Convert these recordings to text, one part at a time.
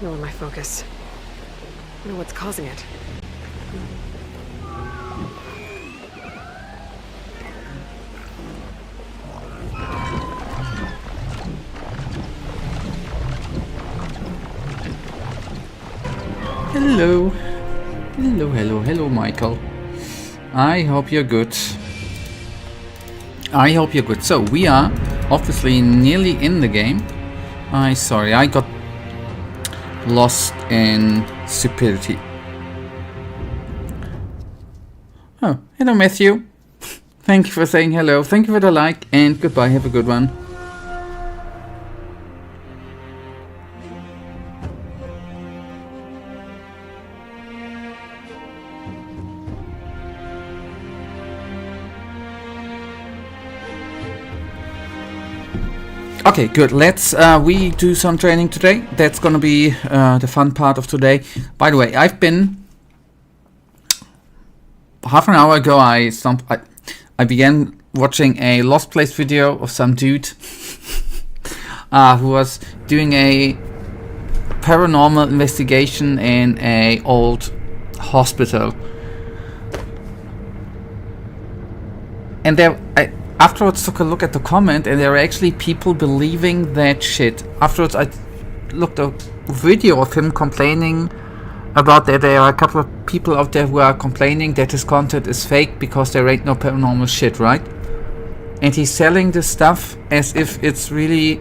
nor my focus. I know what's causing it. Hello. Hello, Michael. I hope you're good. So, we are obviously nearly in the game. Sorry, I got lost in stupidity. Oh, hello, Matthew. Thank you for saying hello. Thank you for the like, and goodbye. Have a good one. Okay, good. Let's we do some training today. That's gonna be the fun part of today. By the way, I've been half an hour ago. I began watching a Lost Place video of some dude who was doing a paranormal investigation in a old hospital, and there afterwards took a look at the comment, and there are actually people believing that shit. Afterwards I looked at a video of him complaining about that there are a couple of people out there who are complaining that his content is fake because there ain't no paranormal shit, right? And he's selling this stuff as if it's really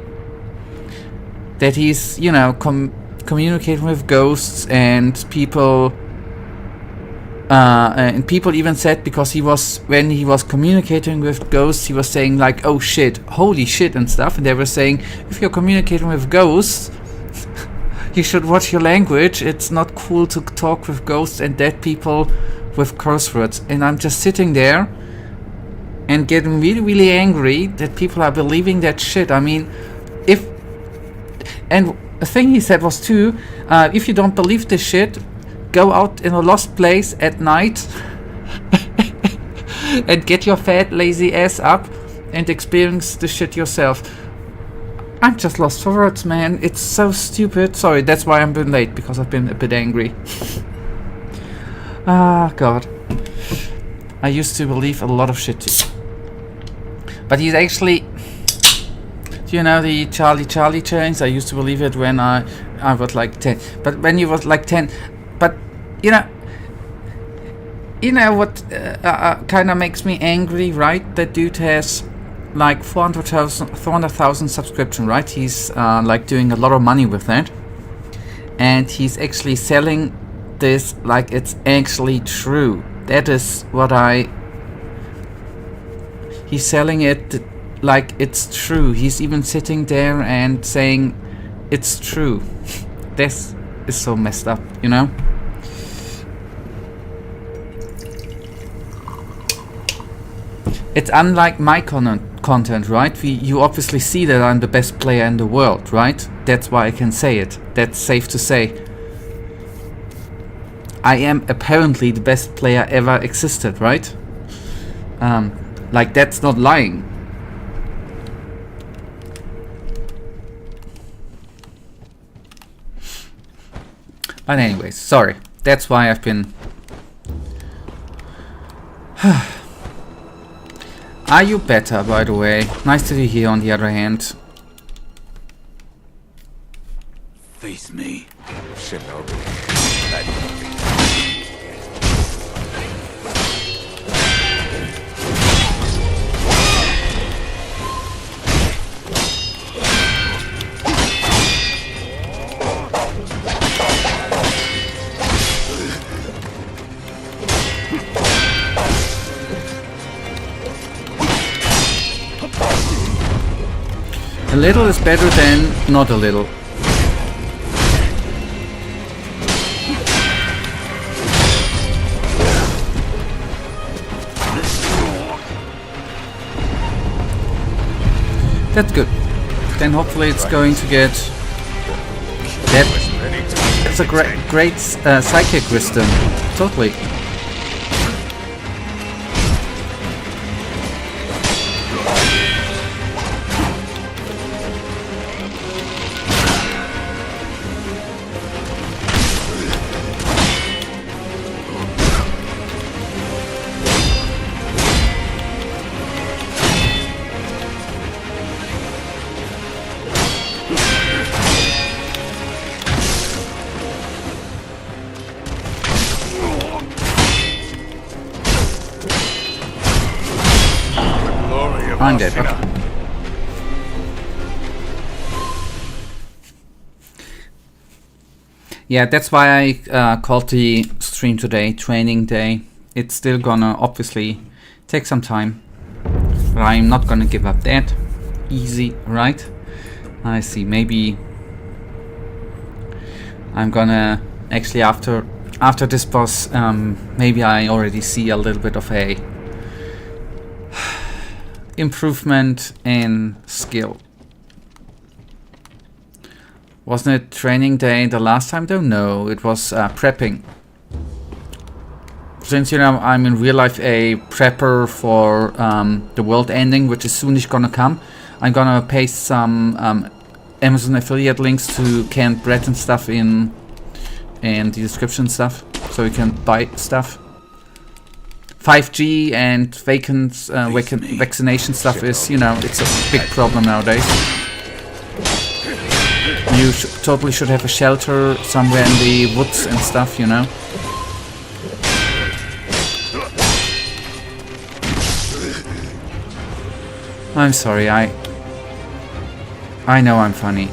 that he's, you know, communicating with ghosts, and people even said, because when he was communicating with ghosts, he was saying like, oh shit, holy shit and stuff, and they were saying, if you're communicating with ghosts, you should watch your language. It's not cool to talk with ghosts and dead people with curse words. And I'm just sitting there and getting really, really angry that people are believing that shit. I mean, and the thing he said was too, if you don't believe this shit, go out in a lost place at night and get your fat, lazy ass up and experience the shit yourself. I'm just lost for words, man. It's so stupid. Sorry, that's why I'm been late, because I've been a bit angry. God. I used to believe a lot of shit too. But he's actually... Do you know the Charlie challenge? I used to believe it when I was like 10. But when you was like 10... But, you know what kind of makes me angry, right? That dude has like 400,000 subscription, right? He's like doing a lot of money with that. And he's actually selling this like it's actually true. That is what he's selling it like it's true. He's even sitting there and saying it's true. This is so messed up, you know? It's unlike my content, right? You obviously see that I'm the best player in the world, right? That's why I can say it. That's safe to say. I am apparently the best player ever existed, right? Like, that's not lying. But anyways, sorry. That's why I've been... Are you better, by the way? Nice to be here on the other hand. Face me, shinobi. A little is better than not a little. That's good. Then hopefully it's going to get... That's a great psychic wisdom. Totally. I'm dead. Okay. Yeah, that's why I called the stream today Training Day. It's still gonna obviously take some time, but I'm not gonna give up that easy, right? I see. Maybe I'm gonna actually after this boss, maybe I already see a little bit of a improvement in skill. Wasn't it Training Day the last time though? No, it was prepping. Since, you know, I'm in real life a prepper for the world ending, which is soonish gonna come, I'm gonna paste some Amazon affiliate links to canned bread and stuff in the description stuff, so you can buy stuff. 5G and vaccination stuff is, you know, it's a big problem nowadays. You totally should have a shelter somewhere in the woods and stuff, you know. I'm sorry, I know I'm funny.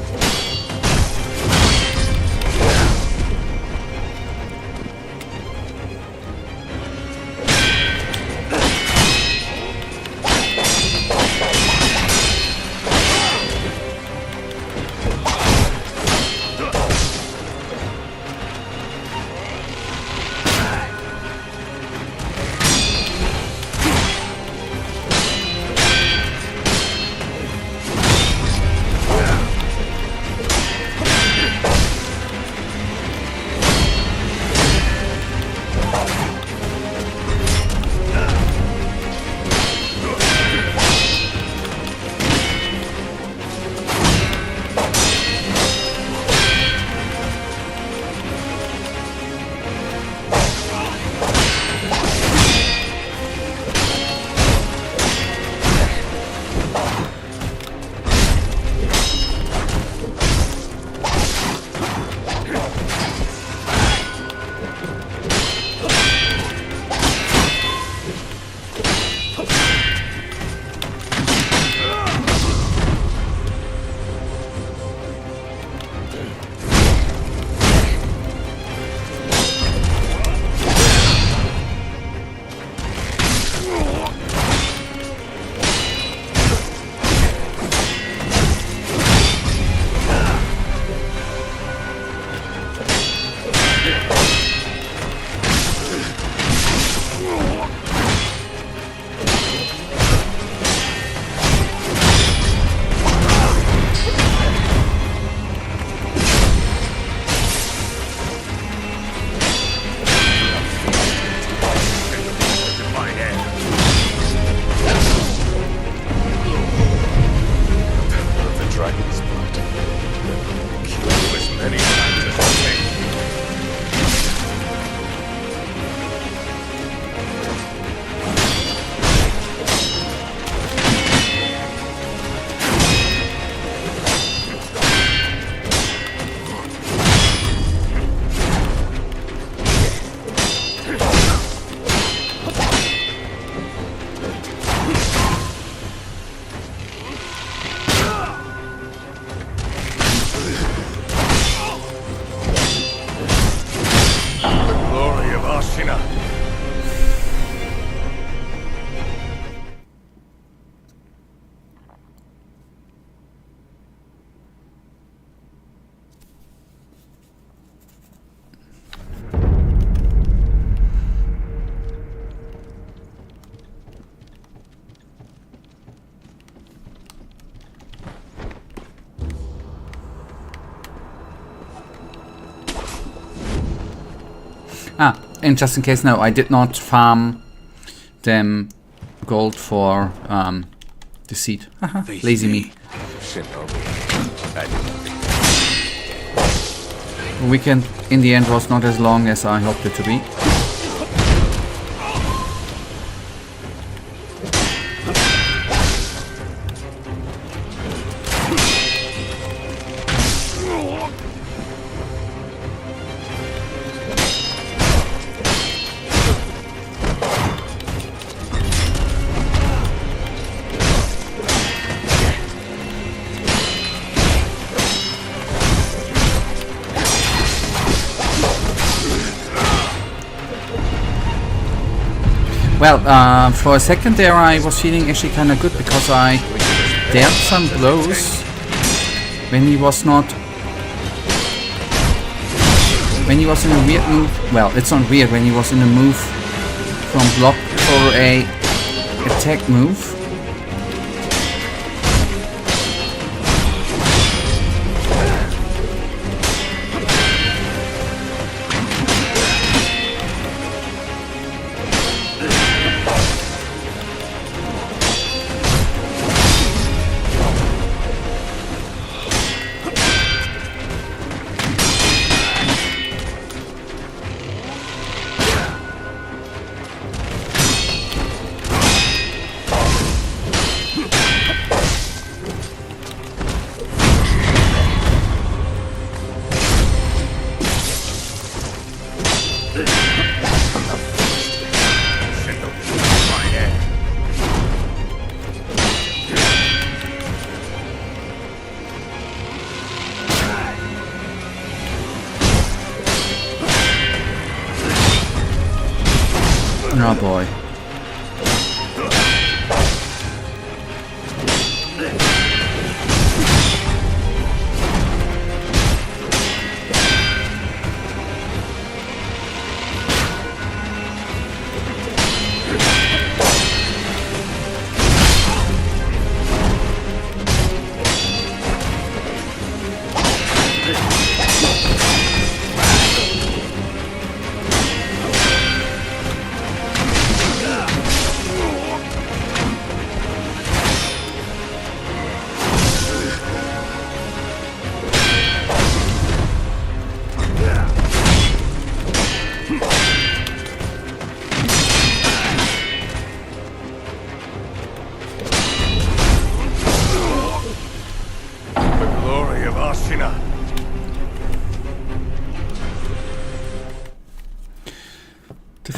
And just in case, no, I did not farm them gold for deceit. Lazy me. The weekend in the end was not as long as I hoped it to be. Well, for a second there I was feeling actually kind of good because I dealt some blows when he was not... When he was in a weird move... Well, it's not weird, when he was in a move from block for a attack move. Oh boy.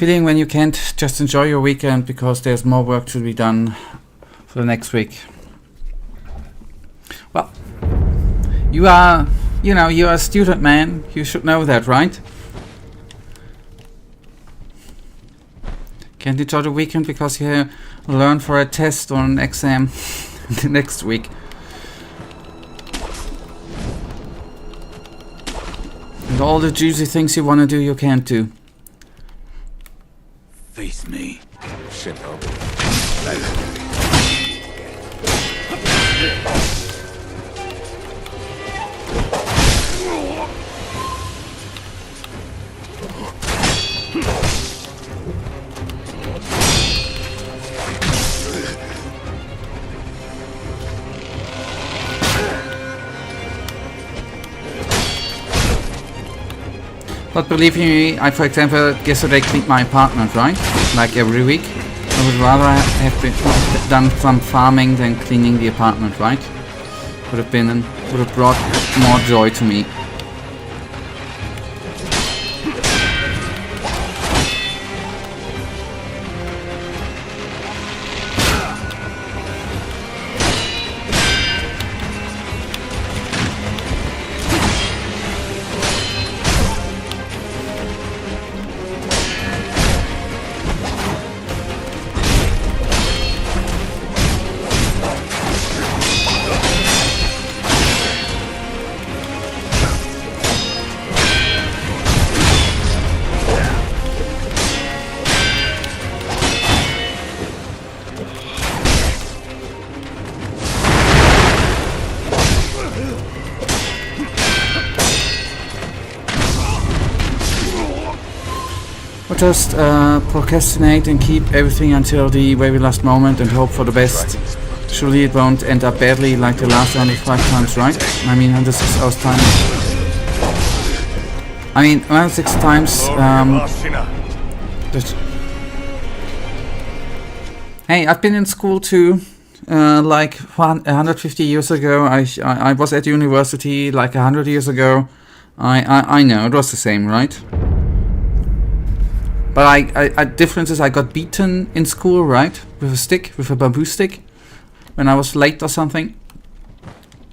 Feeling when you can't just enjoy your weekend because there's more work to be done for the next week. Well, you are, you're a student, man. You should know that, right? Can't enjoy the weekend because you learn for a test or an exam the next week. And all the juicy things you want to do, you can't do. Face me, shinobi. But believe me, I, for example, yesterday cleaned my apartment, right? Like every week. I would rather have done some farming than cleaning the apartment, right? Would have brought more joy to me. Just procrastinate and keep everything until the very last moment and hope for the best. Surely it won't end up badly like the last 105 times, right? I mean, 106 hours time. I mean, 106 times. Hey, I've been in school too. Like 150 years ago. I was at university like 100 years ago. I know it was the same, right? But I difference is I got beaten in school, right? With a stick, with a bamboo stick, when I was late or something.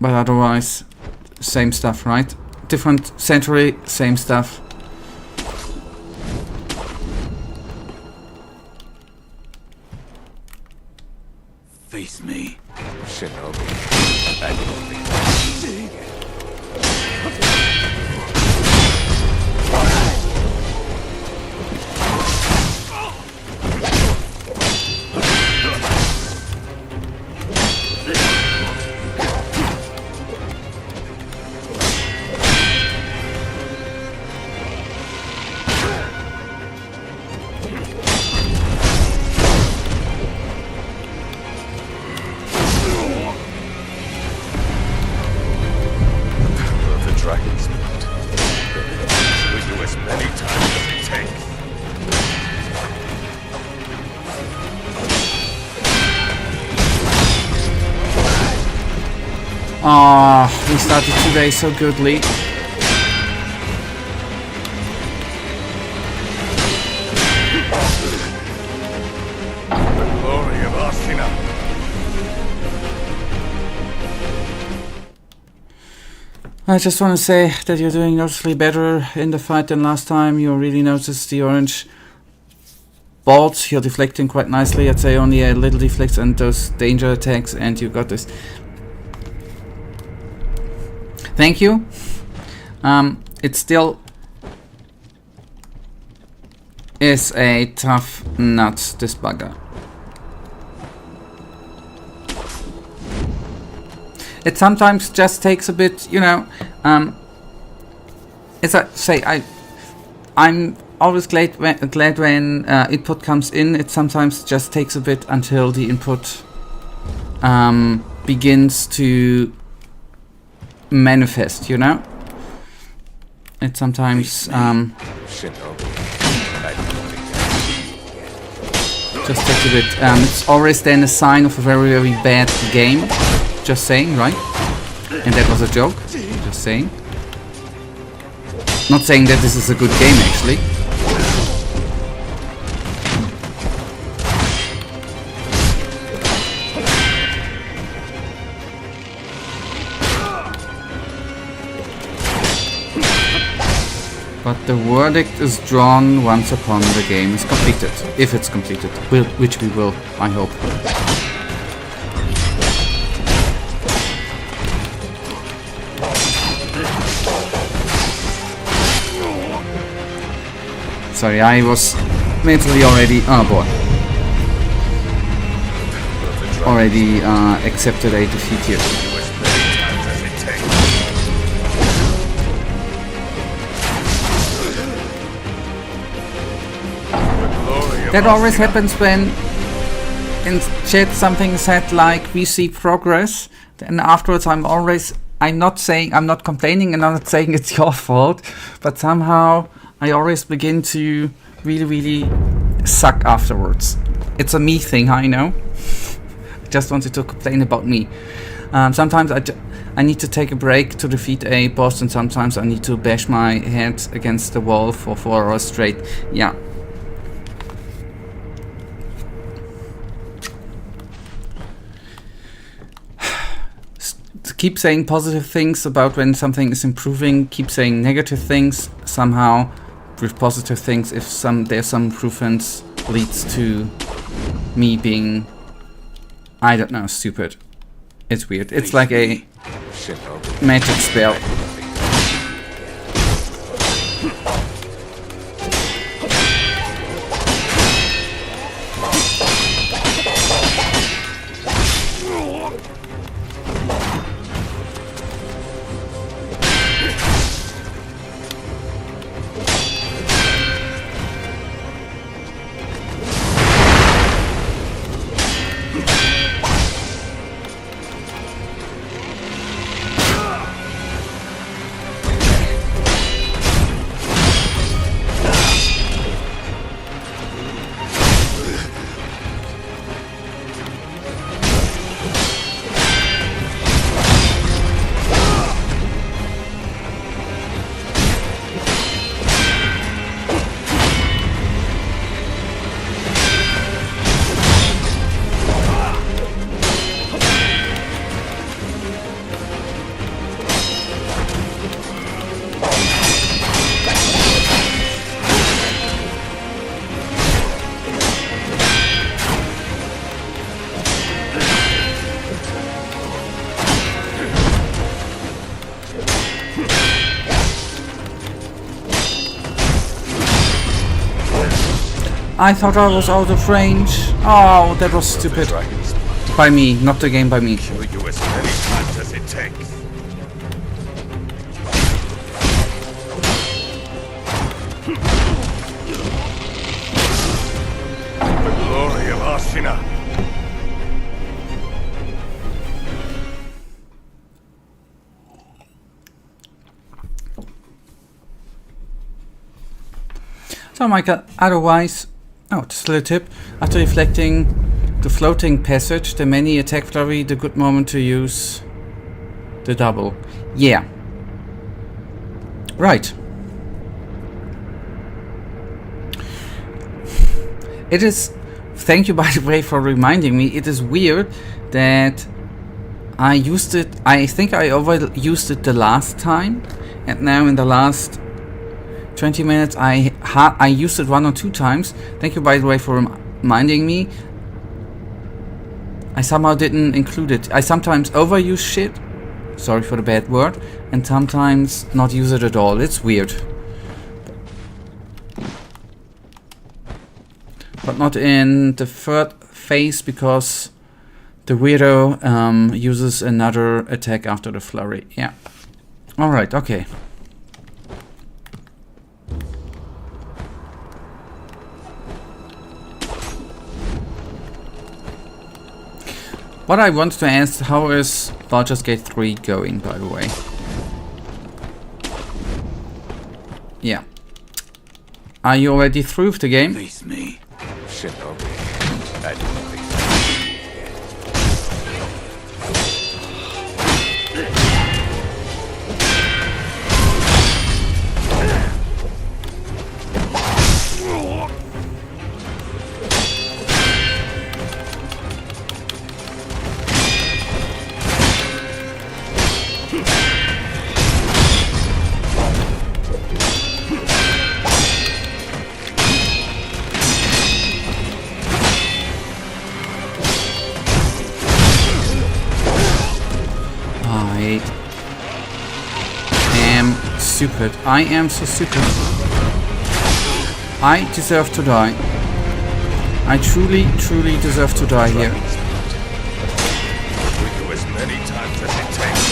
But otherwise, same stuff, right? Different century, same stuff. Face me, shinobi. And you'll be dragon's meat. We do as many times as it takes. We started today so goodly. The glory of Ashina. I just want to say that you're doing noticeably better in the fight than last time. You really noticed the orange bolts. You're deflecting quite nicely. I'd say only a little deflects and those danger attacks, and you got this. Thank you. It still is a tough nut, this bugger. It sometimes just takes a bit, you know, as I say, I'm always glad when input comes in. It sometimes just takes a bit until the input begins to manifest, you know? It sometimes just takes a bit. It's always then a sign of a very, very bad game. Just saying, right? And that was a joke. Just saying. Not saying that this is a good game, actually. But the verdict is drawn once upon the game is completed. If it's completed. Which we will, I hope. Sorry, I was mentally already... Oh boy. Already accepted a defeat here. That always happens when in chat something is said like we see progress, then afterwards I'm not saying, I'm not complaining and I'm not saying it's your fault, but somehow I always begin to really, really suck afterwards. It's a me thing, I know. I just wanted to complain about me. Sometimes I need to take a break to defeat a boss, and sometimes I need to bash my head against the wall for 4 hours straight. Yeah. Keep saying positive things about when something is improving. Keep saying negative things somehow with positive things if there's some improvements leads to me being, I don't know, stupid. It's weird. It's like a magic spell. I thought I was out of range. Oh, that was The stupid. dragon's blood. By me, not the game, by me. Kill you as many times as it takes. The glory of Ashina. So, Michael, otherwise, just a little tip. After reflecting the floating passage, the many attack flurry, the good moment to use the double. Yeah. Right. It is, thank you by the way for reminding me, it is weird that I used it, I think I overused it the last time, and now in the last 20 minutes I used it 1 or 2 times. Thank you by the way for reminding me. I somehow didn't include it. I sometimes overuse shit, sorry for the bad word, and sometimes not use it at all. It's weird. But not in the third phase because the weirdo uses another attack after the flurry. Yeah. Alright, okay. What I want to ask, how is Baldur's Gate 3 going, by the way? Yeah. Are you already through with the game? Face me, shinobi. And stupid. I am so stupid. I deserve to die. I truly, truly deserve to die here. we do as many times as it takes.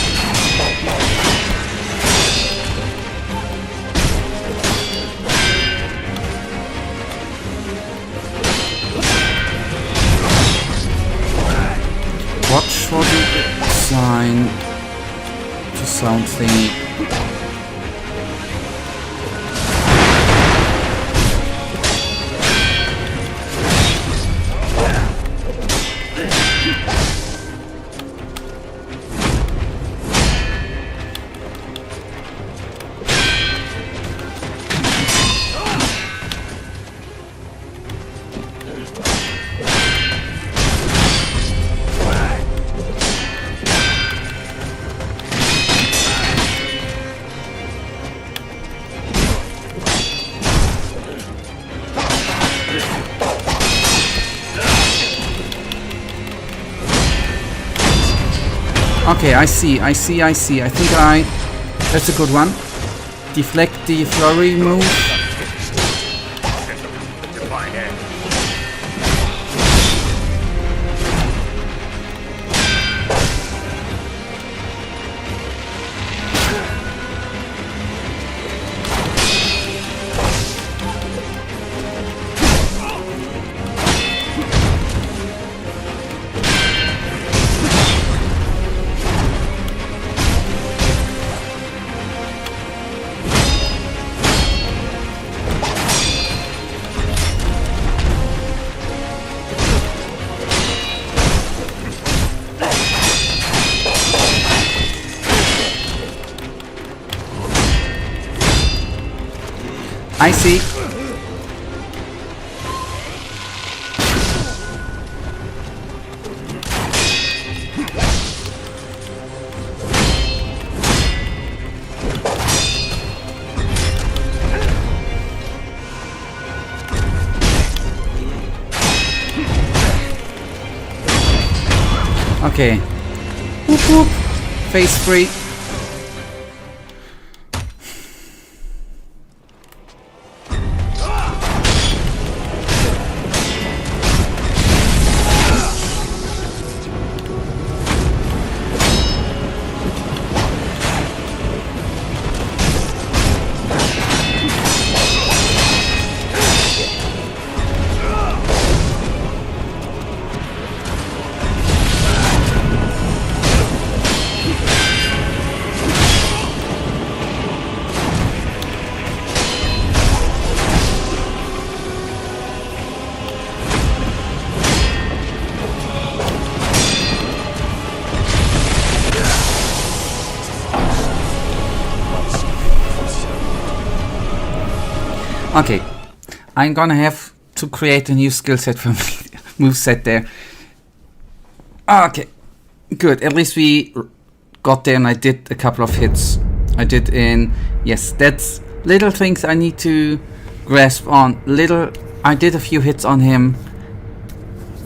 Watch for the sign to sound thingy. Okay, I see. I think that's a good one. Deflect the flurry move. The Divine Heir. I see. Okay. Whoop whoop. Phase 3. Okay, I'm gonna have to create a new skill set for me. Moveset there. Okay, good. At least we got there and I did a couple of hits. I did in... Yes, that's little things I need to grasp on. I did a few hits on him.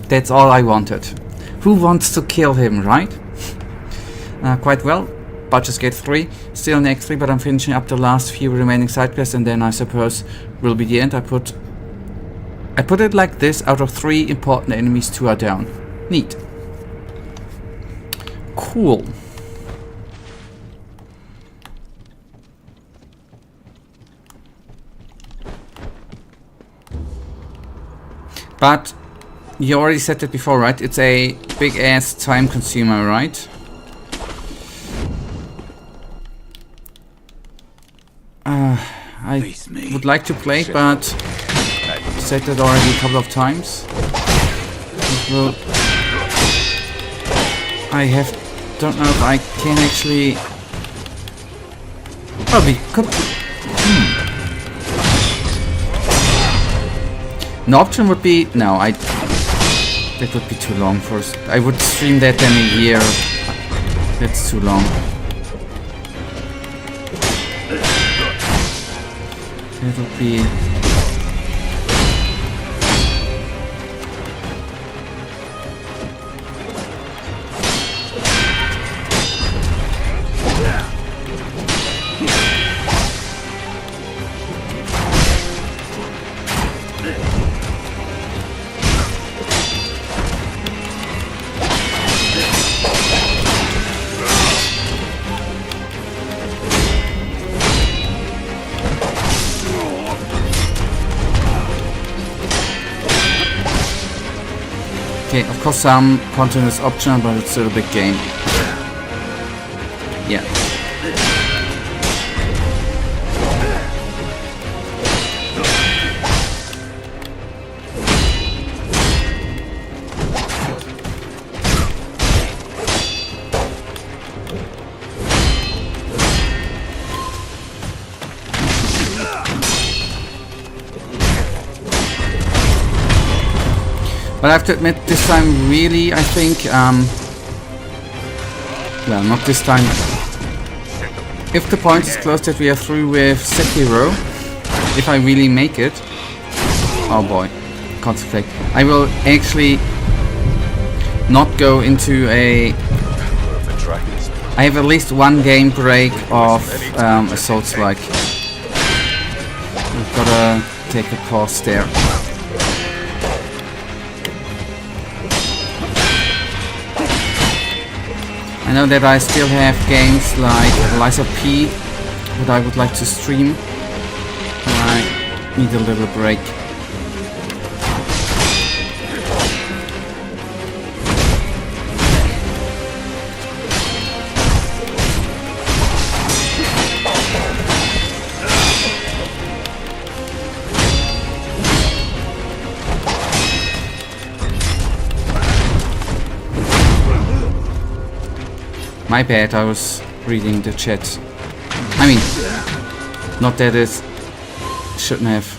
That's all I wanted. Who wants to kill him, right? Quite well. Butcher's Gate 3. Still next 3, but I'm finishing up the last few remaining side quests and then I suppose will be the end. I put it like this. Out of 3 important enemies, 2 are down. Neat. Cool. But you already said it before, right? It's a big ass time consumer, right? I would like to play, but said that already a couple of times. Well, don't know if I can actually... Probably could... An option would be... No, that would be too long for... I would stream that in a year. That's too long. That would be... Okay, of course some content is optional, but it's still a big game. Yeah. But I have to admit, this time really, I think, well, not this time. If the point is close that we are through with Sekiro, if I really make it, oh boy, concentrate. I will actually not go into a... I have at least one game break of a Souls-like. I've gotta take a pause there. I know that I still have games like Lies of P that I would like to stream. I need a little break. My bad, I was reading the chat. I mean, not that it shouldn't have.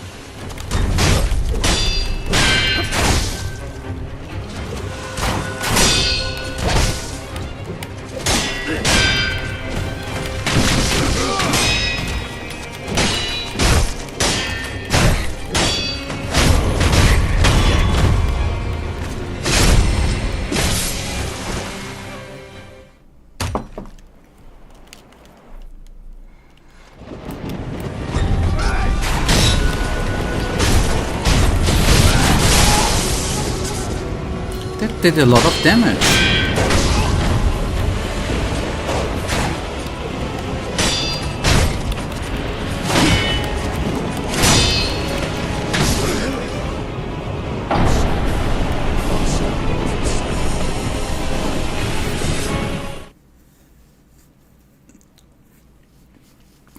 Did a lot of damage.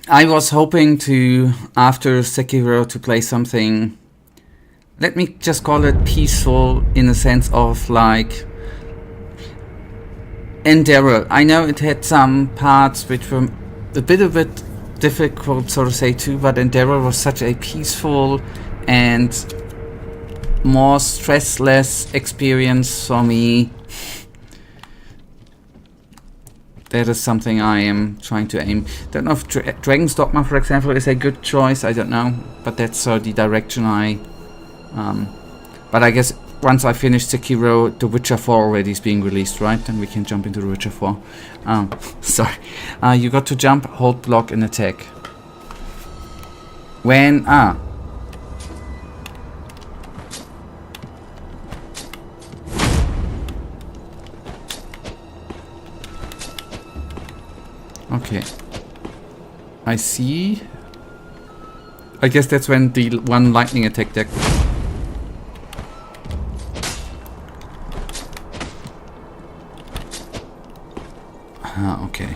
I was hoping to, after Sekiro, to play something, let me just call it peaceful, in the sense of like Endeavor. I know it had some parts which were a bit difficult, so to say, too, but Endeavor was such a peaceful and more stressless experience for me. That is something I am trying to aim. Don't know if Dragon's Dogma, for example, is a good choice. I don't know, but that's the direction I. But I guess once I finish Sekiro, The Witcher 4 already is being released, right? Then we can jump into The Witcher 4. Sorry. You got to jump, hold, block, and attack. When okay. I see. I guess that's when the one lightning attack deck. Okay.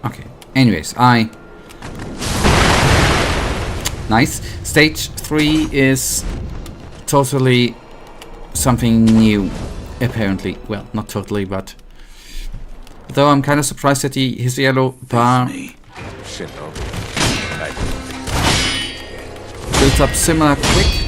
Okay. Anyways, nice. Stage 3 is totally something new. Apparently, well, not totally, but though I'm kind of surprised that his yellow bar Shinobi. builds up similar quick.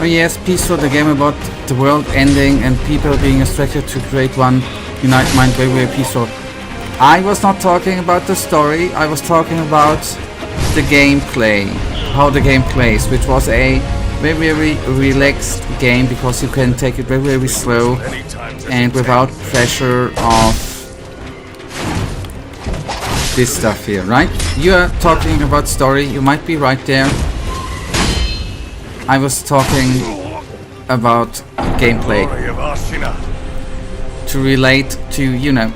Oh yes, Peaceful, the game about the world ending and people being instructed to create one unite mind, very, very peaceful. I was not talking about the story, I was talking about the gameplay, how the game plays, which was a very, very relaxed game because you can take it very, very slow and without pressure of this stuff here, right? You are talking about story, you might be right there. I was talking about gameplay to relate to, you know,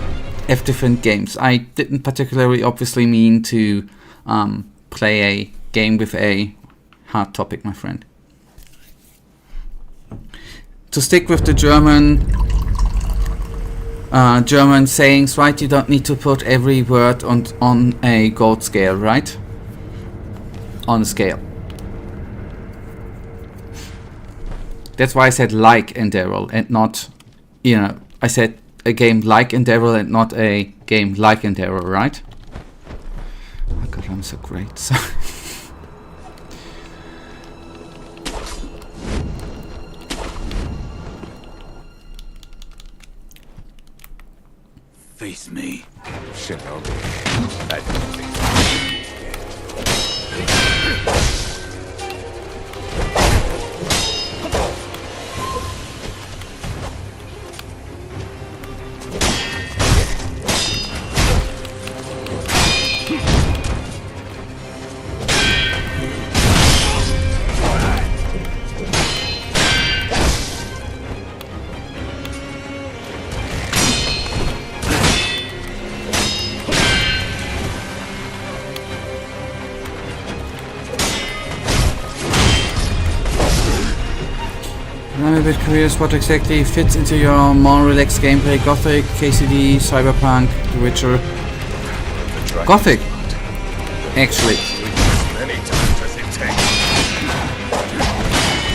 have different games. I didn't particularly obviously mean to play a game with a hard topic, my friend. To stick with the German sayings, right? You don't need to put every word on a gold scale, right? On a scale. That's why I said like Endeavor and not, you know, I said a game like Endeavor and not a game like Endeavor, right? Oh god, I'm so great. Face me, Shinobi. I'm a bit curious what exactly fits into your more relaxed gameplay. Gothic, KCD, Cyberpunk, The Witcher. Gothic! Actually.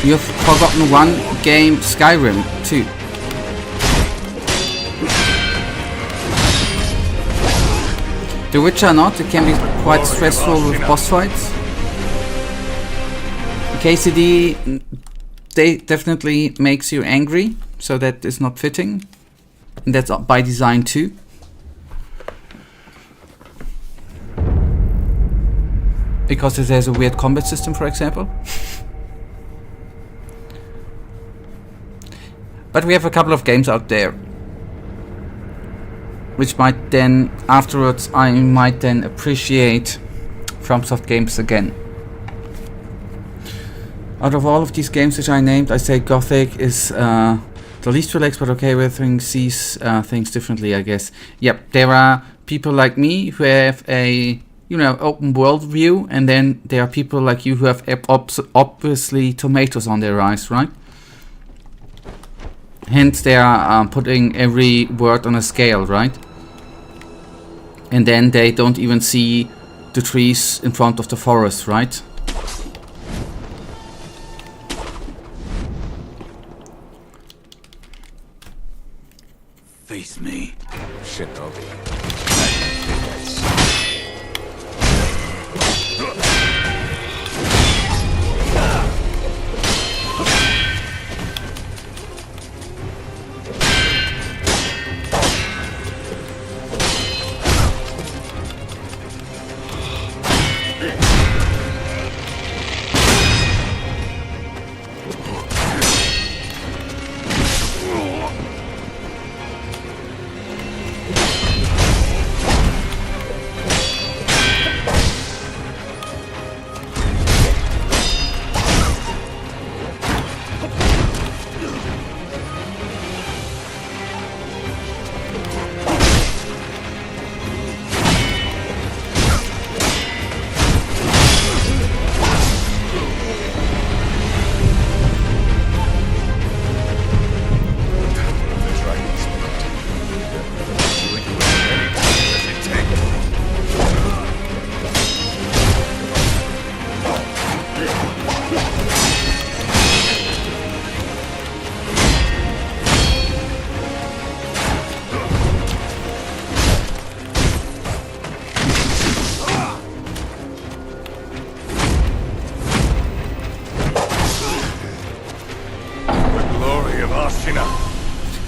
You've forgotten one game, Skyrim, too. The Witcher not, it can be quite stressful with boss fights. KCD they definitely makes you angry, so that is not fitting. And that's by design too. because it has a weird combat system, for example. But we have a couple of games out there, which might then, afterwards, I might then appreciate FromSoft games again. Out of all of these games which I named, I say Gothic is the least relaxed, but okay, everything sees things differently, I guess. Yep, there are people like me who have a, you know, open world view, and then there are people like you who have obviously tomatoes on their eyes, right? Hence they are putting every word on a scale, right? And then they don't even see the trees in front of the forest, right? Face me, shinobi.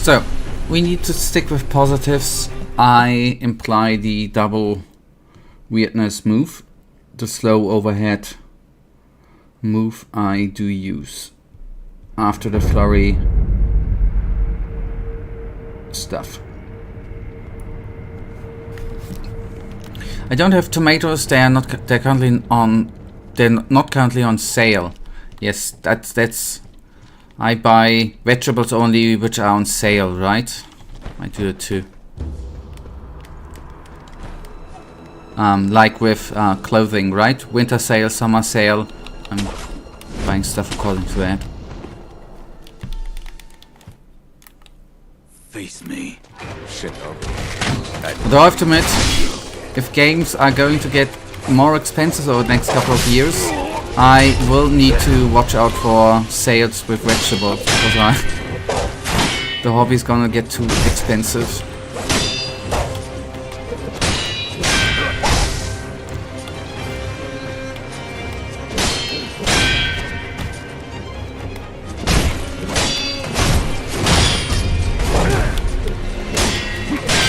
So, we need to stick with positives. I imply the double weirdness move. The slow overhead move I do use after the flurry stuff. I don't have tomatoes. They're not currently on sale. Yes, that's I buy vegetables only which are on sale, right? I do it too. Like with clothing, right? Winter sale, summer sale. I'm buying stuff according to that. Face me, shinobi. Though I have to admit, if games are going to get more expensive over the next couple of years, I will need to watch out for sales with vegetables, because the hobby is gonna get too expensive.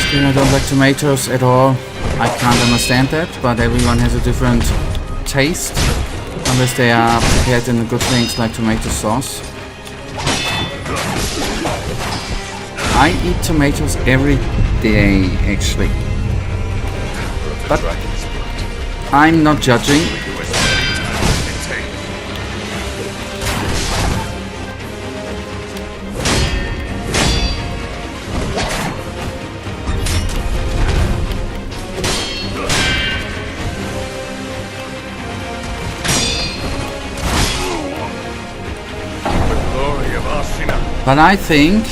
Still, I don't like tomatoes at all. I can't understand that, but everyone has a different taste. Unless they are prepared in good things like tomato sauce. I eat tomatoes every day, actually. But I'm not judging. But I think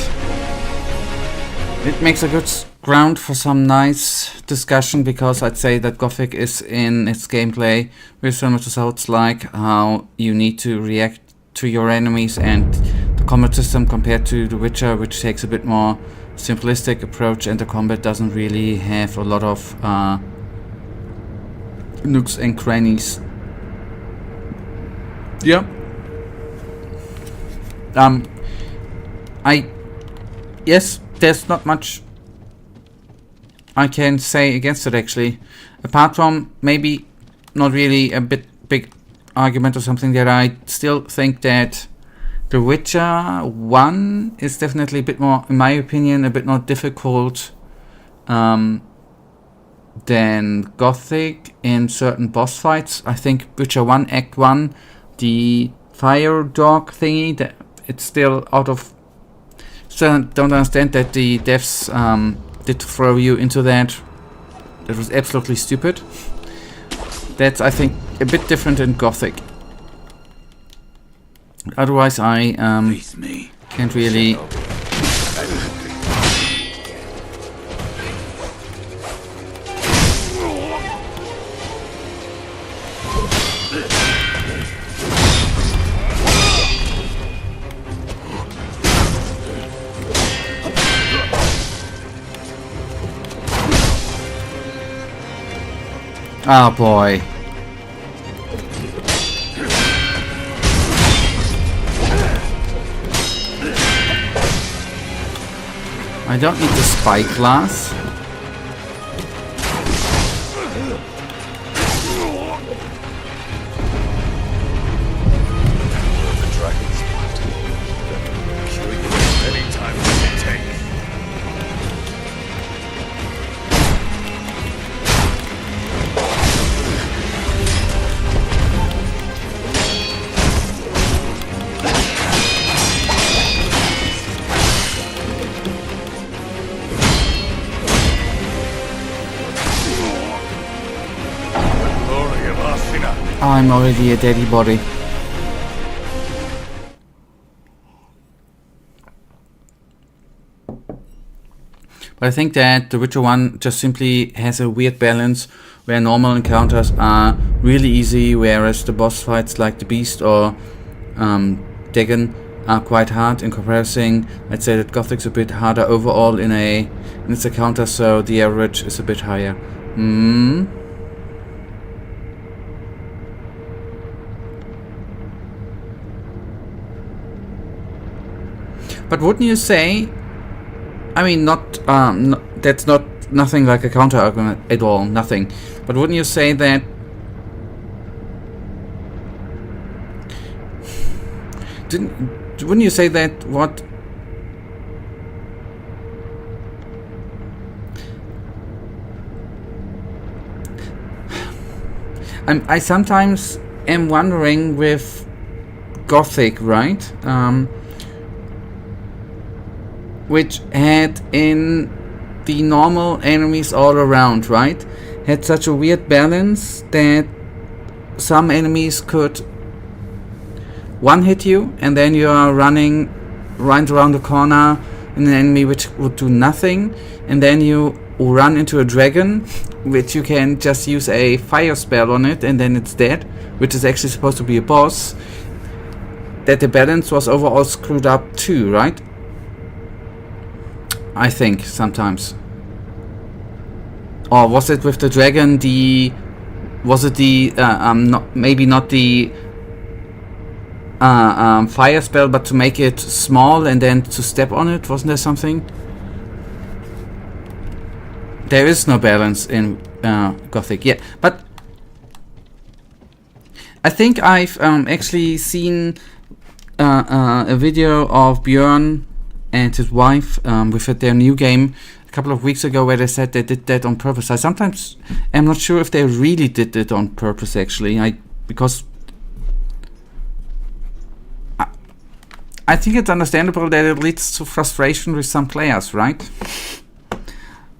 it makes a good ground for some nice discussion, because I'd say that Gothic is in its gameplay very similar to Souls-like, how you need to react to your enemies, and the combat system compared to The Witcher, which takes a bit more simplistic approach, and the combat doesn't really have a lot of nooks and crannies. Yeah. Yes, there's not much I can say against it, actually. Apart from maybe not really a bit big argument or something, that I still think that The Witcher 1 is definitely a bit more, in my opinion, a bit more difficult than Gothic in certain boss fights. I think Witcher 1 Act 1, the fire dog thingy, that it's still out of... Still don't understand that the devs did throw you into that. That was absolutely stupid. That's, I think, a bit different in Gothic. Otherwise, I can't really... Oh boy. I don't need the spike glass. The dragon's blood. Kill you as many times as it takes. Glory of Ashina. I'm already a daddy body. But I think that The Witcher 1 just simply has a weird balance where normal encounters are really easy, whereas the boss fights like the Beast or Dagon are quite hard in comparison. I'd say that Gothic's a bit harder overall in its encounter, so the average is a bit higher. But wouldn't you say, I mean, that's nothing like a counter argument at all, nothing. But wouldn't you say that wouldn't you say that what I sometimes am wondering with Gothic, right? Which had in the normal enemies all around, right? Had such a weird balance that some enemies could one hit you and then you are running right around the corner in an enemy which would do nothing, and then you run into a dragon which you can just use a fire spell on it and then it's dead, which is actually supposed to be a boss. That the balance was overall screwed up too, right? I think sometimes. Or was it with the dragon was it the maybe not the fire spell, but to make it small and then to step on it? Wasn't there something? There is no balance in Gothic, yeah. But I think I've actually seen a video of Björn and his wife with their new game a couple of weeks ago, where they said they did that on purpose. I sometimes am not sure if they really did it on purpose, actually. Because I think it's understandable that it leads to frustration with some players, right?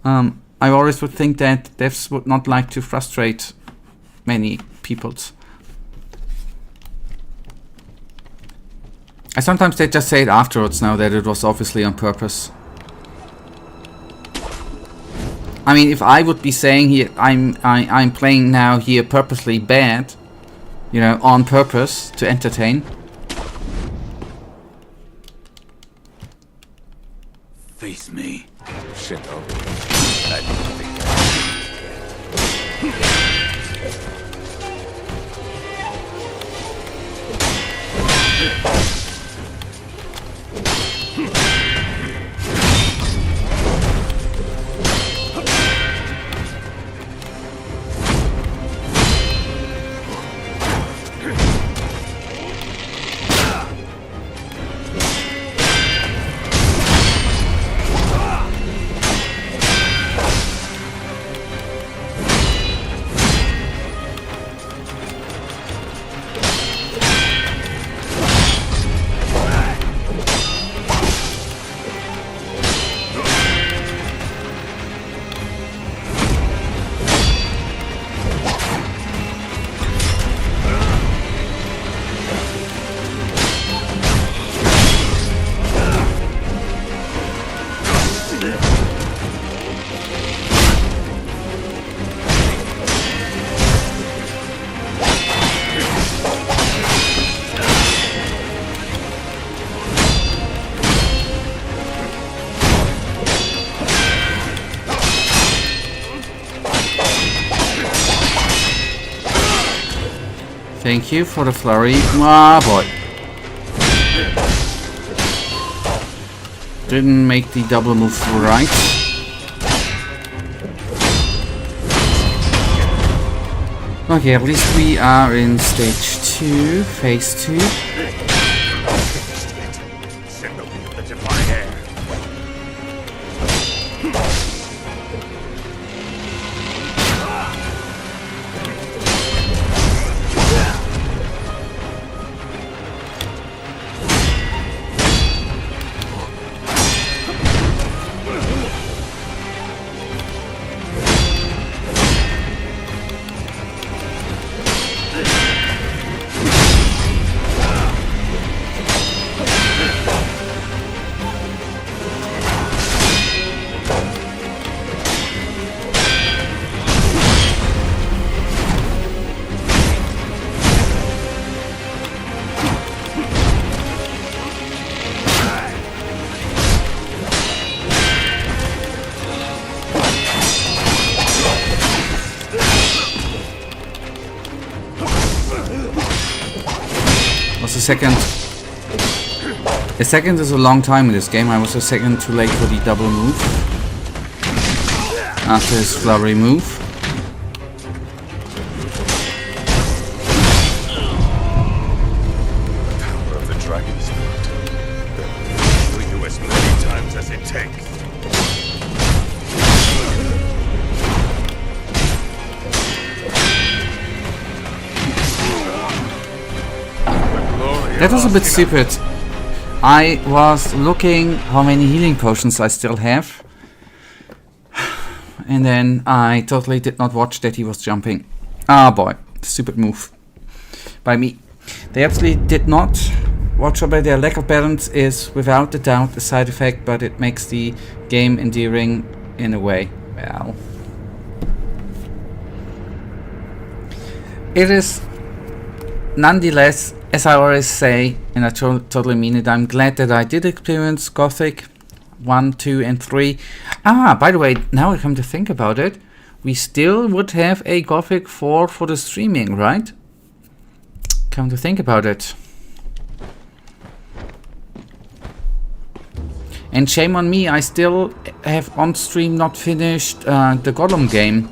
I always would think that devs would not like to frustrate many peoples. Sometimes they just say it afterwards now that it was obviously on purpose. I mean, if I would be saying here I'm playing now here purposely bad, you know, on purpose to entertain. Face me. Shinobi. Thank you for the flurry. Ah, boy. Didn't make the double move right. Okay, at least we are in stage 2, phase 2. Sengoku, the Divine Heir. A second is a long time in this game. I was a second too late for the double move. After his flurry move. Power of the dragon's blood. We do as many times as it takes. That was a bit stupid. I was looking how many healing potions I still have. And then I totally did not watch that he was jumping. Ah boy, stupid move by me. They absolutely did not watch over their lack of balance is without a doubt a side effect, but it makes the game endearing in a way. Well, it is nonetheless, as I always say, and I totally mean it, I'm glad that I did experience Gothic 1, 2 and 3. Ah, by the way, now I come to think about it, we still would have a Gothic 4 for the streaming, right? Come to think about it. And shame on me, I still have on stream not finished the Gollum game.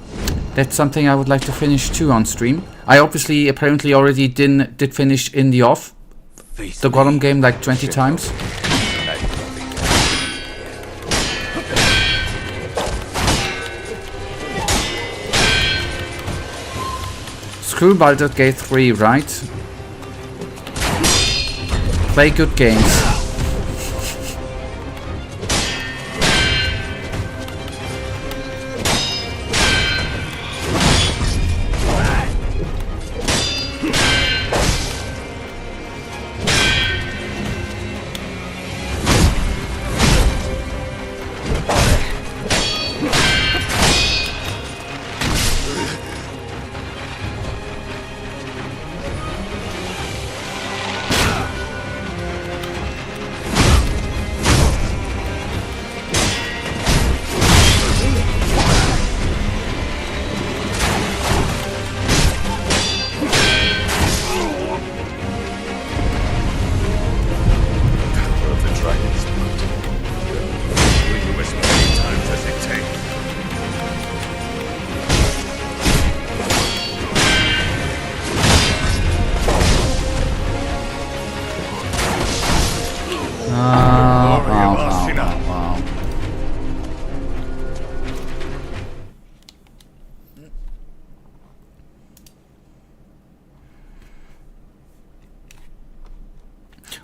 That's something I would like to finish too on stream. I obviously apparently already did finish in the off the Gollum game like 20 times. Screw Baldur's Gate 3, right? Play good games.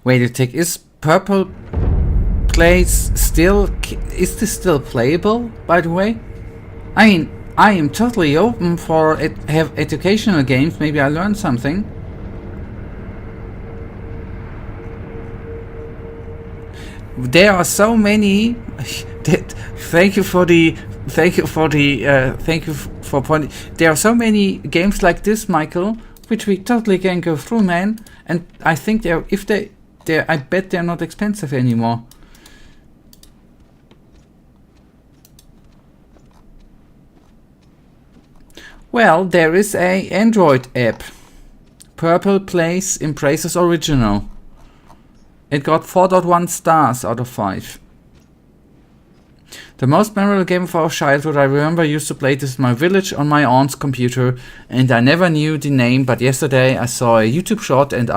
Wait a tick, is purple place still... is this still playable, by the way? I mean, I am totally open for have educational games, maybe I learned something. There are so many that thank you for pointing. There are so many games like this, Michael, which we totally can go through, man. And I think I bet they're not expensive anymore. Well, there is a Android app Purple Place Embraces Original. It got 4.1 stars out of 5. The most memorable game of our childhood. I remember I used to play this in my village on my aunt's computer, and I never knew the name, but yesterday I saw a YouTube short and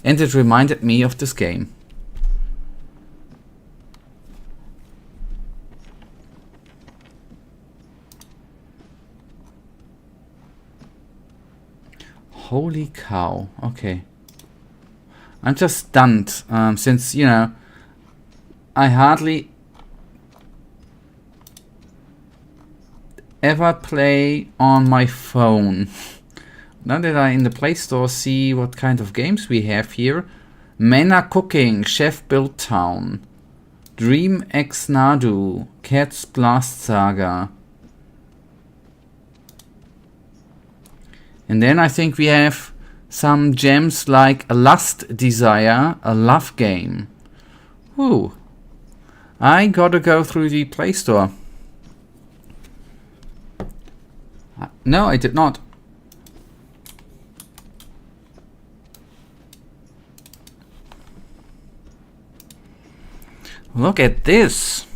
it reminded me of this game. Holy cow. Okay. I'm just stunned, since, you know, I hardly ever play on my phone. Now that I in the Play Store see what kind of games we have here. Mena Cooking, Chef Built Town, Dream X Nadu, Cat's Blast Saga. And then I think we have some gems like a Lust Desire, a love game. Ooh. I gotta go through the Play Store. No, I did not. Look at this.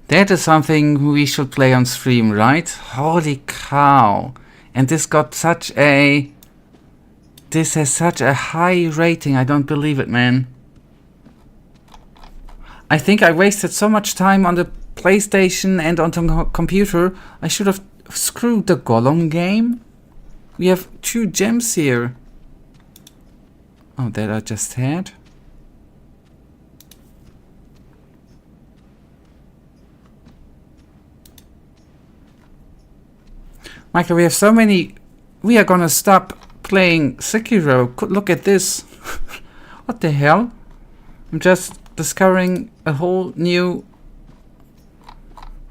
That is something we should play on stream, right? Holy cow. And this got such a... This has such a high rating. I don't believe it, man. I think I wasted so much time on the PlayStation and on the computer. I should have screwed the Gollum game. We have 2 gems here. Oh, that I just had. Michael, we have so many... We are gonna stop playing Sekiro. Look at this. What the hell? I'm just discovering a whole new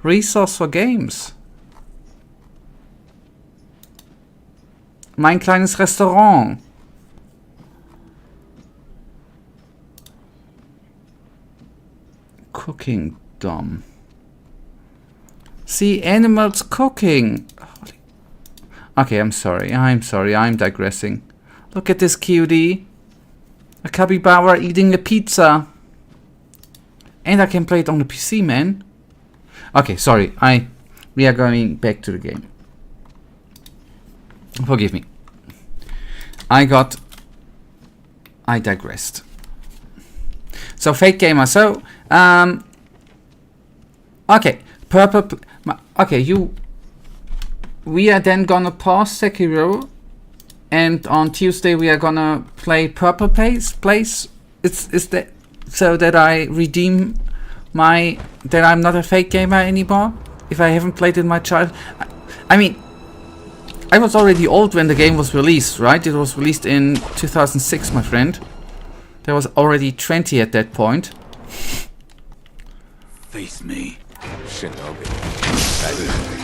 resource for games. Mein kleines Restaurant. Cooking Dom. See animals cooking. Okay, I'm sorry, I'm digressing. Look at this cutie. A capybara eating a pizza. And I can play it on the PC, man. Okay, sorry, we are going back to the game. Forgive me. I digressed. So, Fake Gamer, so, okay, purple, okay, we are then gonna pause Sekiro, and on Tuesday we are gonna play Purple Place. Is that so that I redeem that I'm not a fake gamer anymore? If I haven't played in my child, I mean, I was already old when the game was released, right? It was released in 2006, my friend. There was already 20 at that point. Face me. Shinobi. That is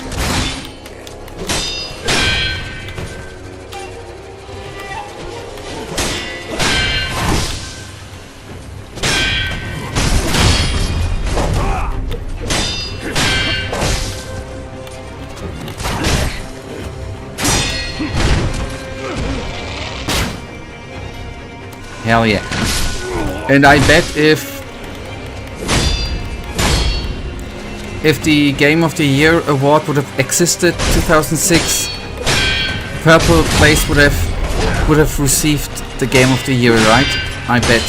Hell yeah. And I bet if the Game of the Year award would have existed 2006, Purple Place would have received the Game of the Year, right? I bet.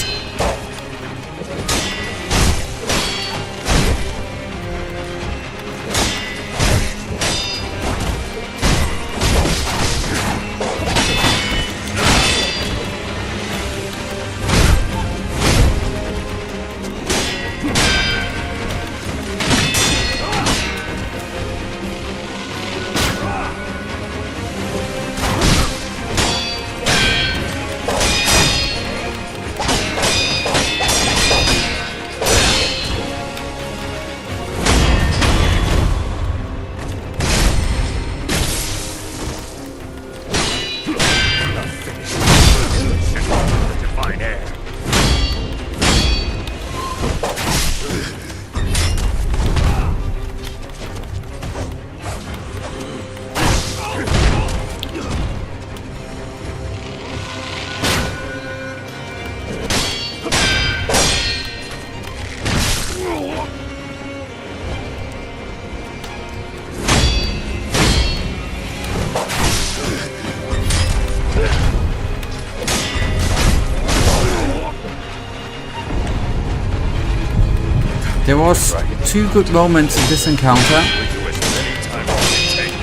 There was 2 good moments in this encounter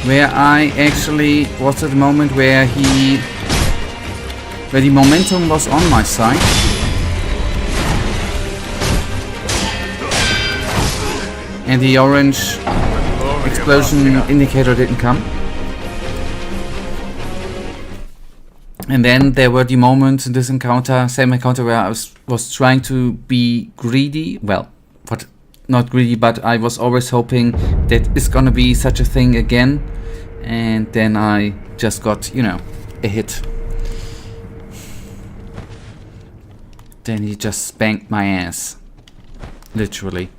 where I actually was at the moment where the momentum was on my side. And the orange explosion indicator didn't come. And then there were the moments in this encounter, same encounter, where I was trying to be greedy. Well, not greedy, but I was always hoping that it's gonna be such a thing again. And then I just got, you know, a hit. Then he just spanked my ass. Literally.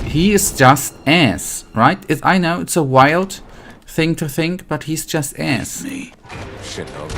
He is just ass, right? I know it's a wild thing to think, but he's just ass. Me. Shinobi.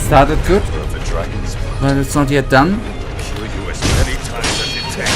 Started good, Of the dragon's blood. but it's not yet done. Kill you as many times as it takes.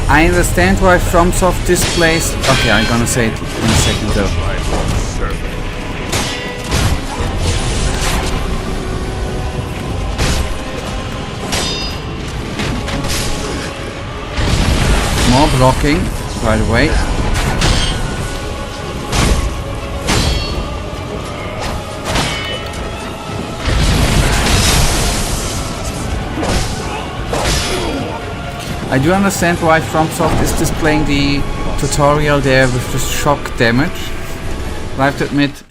I understand why FromSoft displays... Okay, I'm gonna say it in a second though. More blocking, by the way. I do understand why FromSoft is displaying the tutorial there with the shock damage. But I have to admit,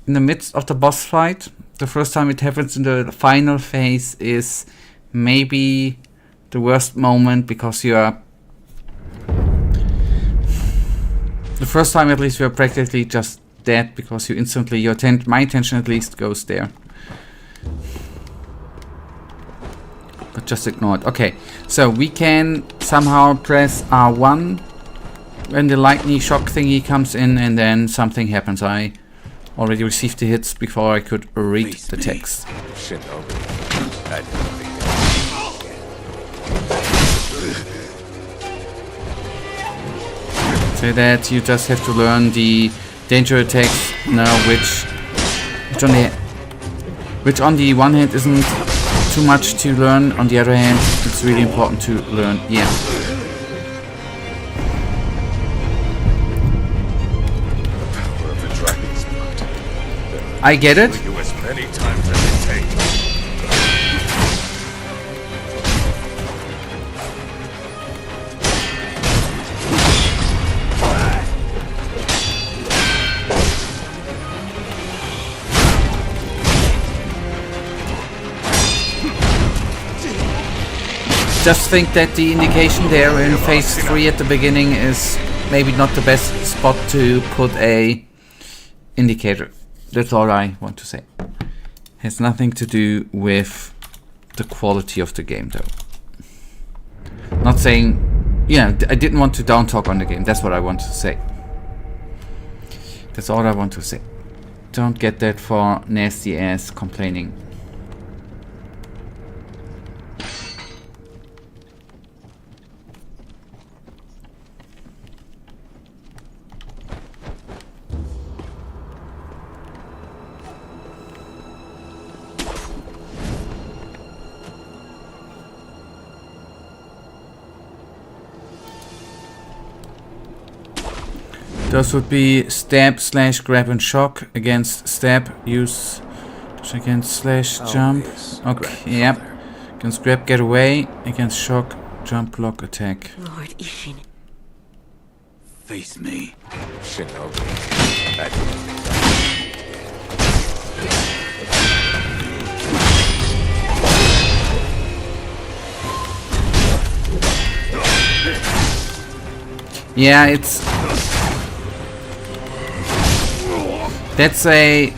in the midst of the boss fight, the first time it happens in the final phase is maybe the worst moment, because you are... The first time at least you are practically just dead, because you instantly, my attention at least goes there. But just ignore it. Okay, so we can somehow press R1 when the lightning shock thingy comes in, and then something happens. I already received the hits before I could read the text. Shinobi. Say that you just have to learn the danger attacks now, which on the one hand isn't too much to learn. On the other hand, it's really important to learn. Yeah. I get it. Do as many times as it takes. Just think that the indication there in phase 3 at the beginning is maybe not the best spot to put a indicator. That's all I want to say. Has nothing to do with the quality of the game, though. Not saying, yeah, I didn't want to down talk on the game. That's what I want to say. That's all I want to say. Don't get that for nasty ass complaining. Those would be stab, slash, grab, and shock. Against stab, use against slash, jump. Okay, yep. Against grab, get away. Against shock, jump, block, attack. Lord Ishin. Face me. Shinobi. Yeah, it's... That's a...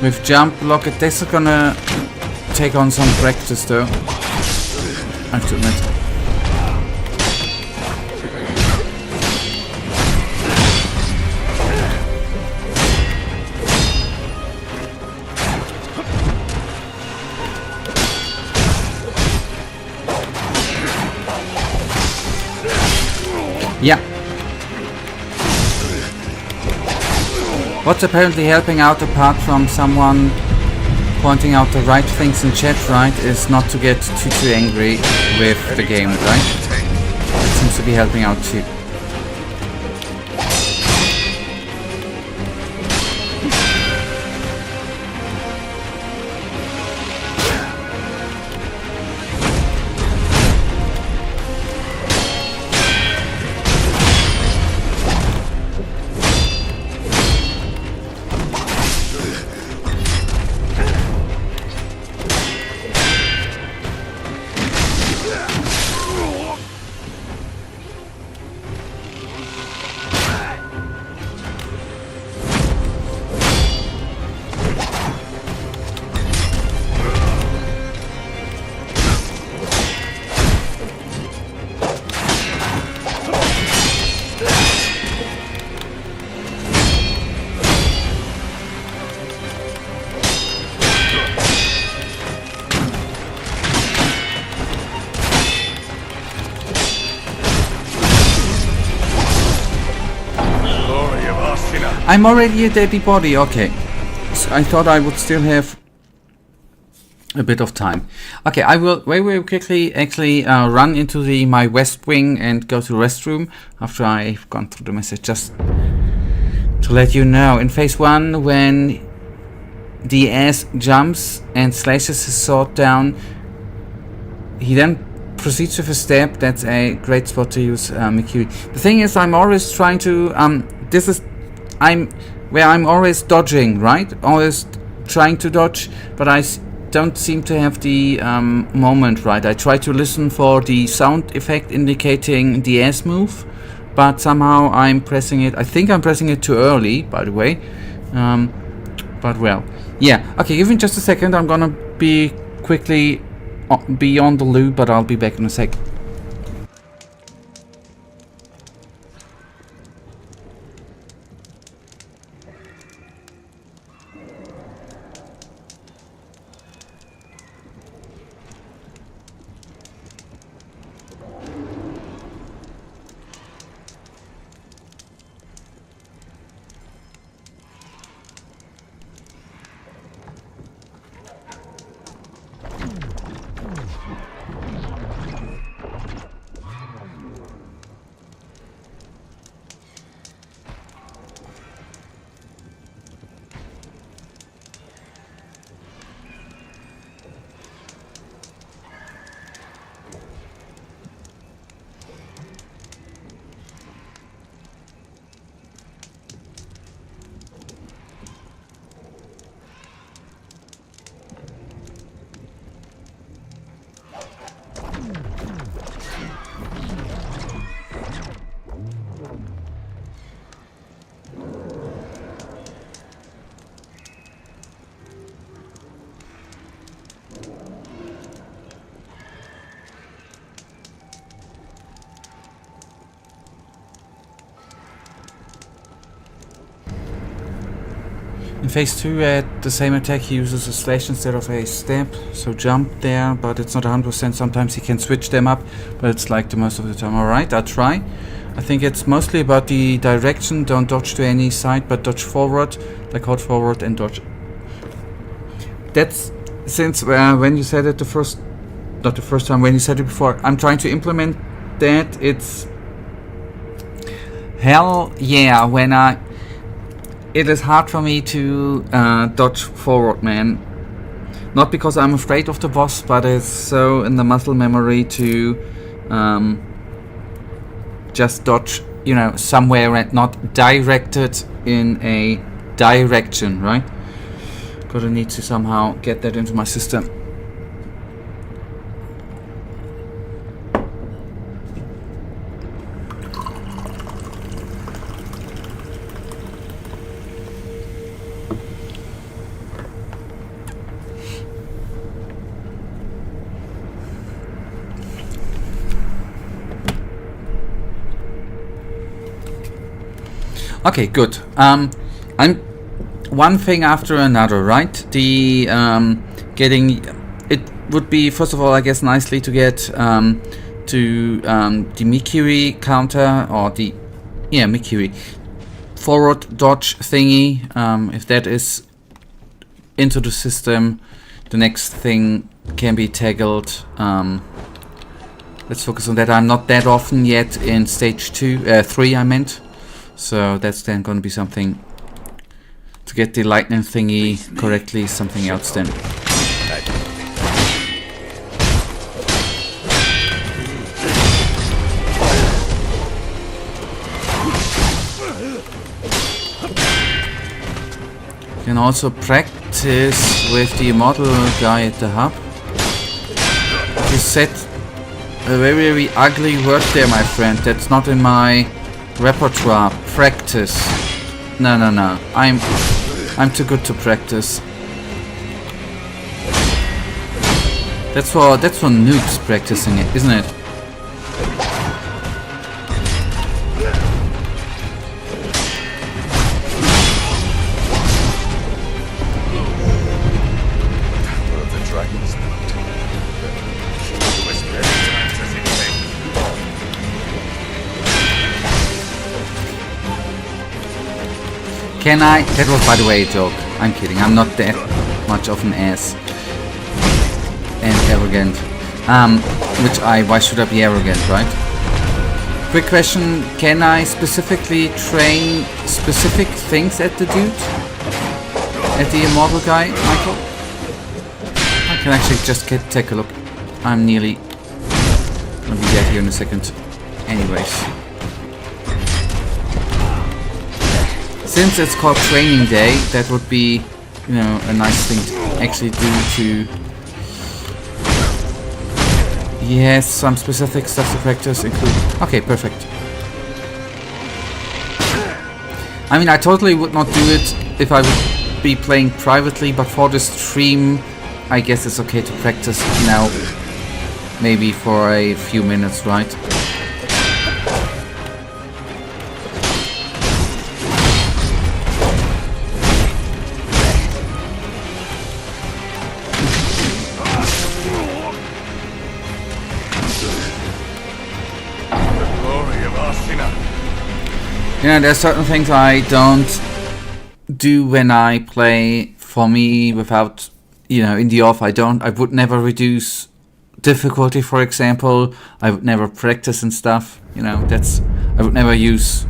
With jump, block, that's gonna take on some practice though. I have to admit. Yeah. What's apparently helping out, apart from someone pointing out the right things in chat, right, is not to get too angry with the game, right? It seems to be helping out too. I'm already a deadly body, okay. So I thought I would still have a bit of time. Okay, I will very quickly actually run into my west wing and go to the restroom after I've gone through the message, just to let you know. In phase 1, when the ass jumps and slashes his sword down, he then proceeds with a stab. That's a great spot to use Mikiri. The thing is, I'm always trying to I'm always dodging, right? Always trying to dodge, but I don't seem to have the moment right. I try to listen for the sound effect indicating the S move, but somehow I'm pressing it. I think I'm pressing it too early, by the way. But well, yeah. Okay, give me just a second. I'm gonna be quickly be on the loop, but I'll be back in a sec. In phase 2, at the same attack, he uses a slash instead of a stab, so jump there, but it's not 100%. Sometimes he can switch them up, but it's like the most of the time. Alright, I'll try. I think it's mostly about the direction. Don't dodge to any side, but dodge forward, like hold forward and dodge. That's since when you said it the first, not the first time, when you said it before, I'm trying to implement that. It's hell yeah, when it is hard for me to dodge forward, man. Not because I'm afraid of the boss, but it's so in the muscle memory to just dodge, you know, somewhere and not directed in a direction, right? Gotta need to somehow get that into my system. Okay, good. I'm one thing after another, right? The getting it would be, first of all, I guess, nicely to get to the Mikiri counter, or the Mikiri forward dodge thingy. If that is into the system, the next thing can be tackled. Let's focus on that. I'm not that often yet in stage 3, I meant. So that's then going to be something to get the lightning thingy correctly, something else then. You can also practice with the model guy at the hub. You said a very, very ugly word there, my friend. That's not in my repertoire. Practice. No. I'm too good to practice. That's for noobs practicing it, isn't it? Can I? That was, by the way, a joke. I'm kidding. I'm not that much of an ass and arrogant. Why should I be arrogant, right? Quick question: can I specifically train specific things at the dude, at the immortal guy, Michael? I can actually just take a look. I'm nearly gonna be dead here in a second. Anyways. Since it's called training day, that would be, you know, a nice thing to actually do to... Yes, some specific stuff to practice include... Okay, perfect. I mean, I totally would not do it if I would be playing privately, but for the stream, I guess it's okay to practice now. Maybe for a few minutes, right? You know, there's certain things I don't do when I play. For me, without, you know, in the off, I would never reduce difficulty, for example. I would never practice and stuff. You know, I would never use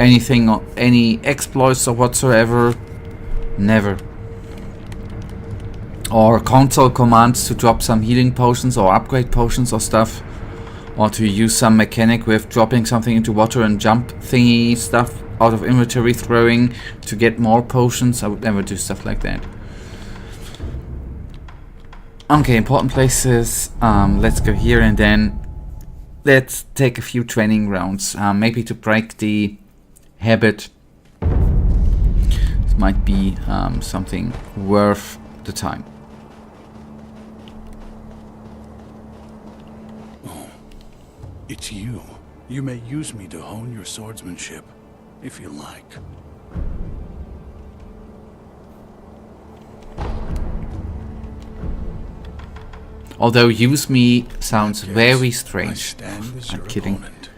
anything or any exploits or whatsoever. Never. Or console commands to drop some healing potions or upgrade potions or stuff. Or to use some mechanic with dropping something into water and jump thingy stuff out of inventory throwing to get more potions. I would never do stuff like that. Okay, important places. Let's go here and then let's take a few training rounds. Maybe to break the habit. This might be something worth the time. It's you. You may use me to hone your swordsmanship, if you like. Although use me sounds very strange. I'm kidding. Opponent.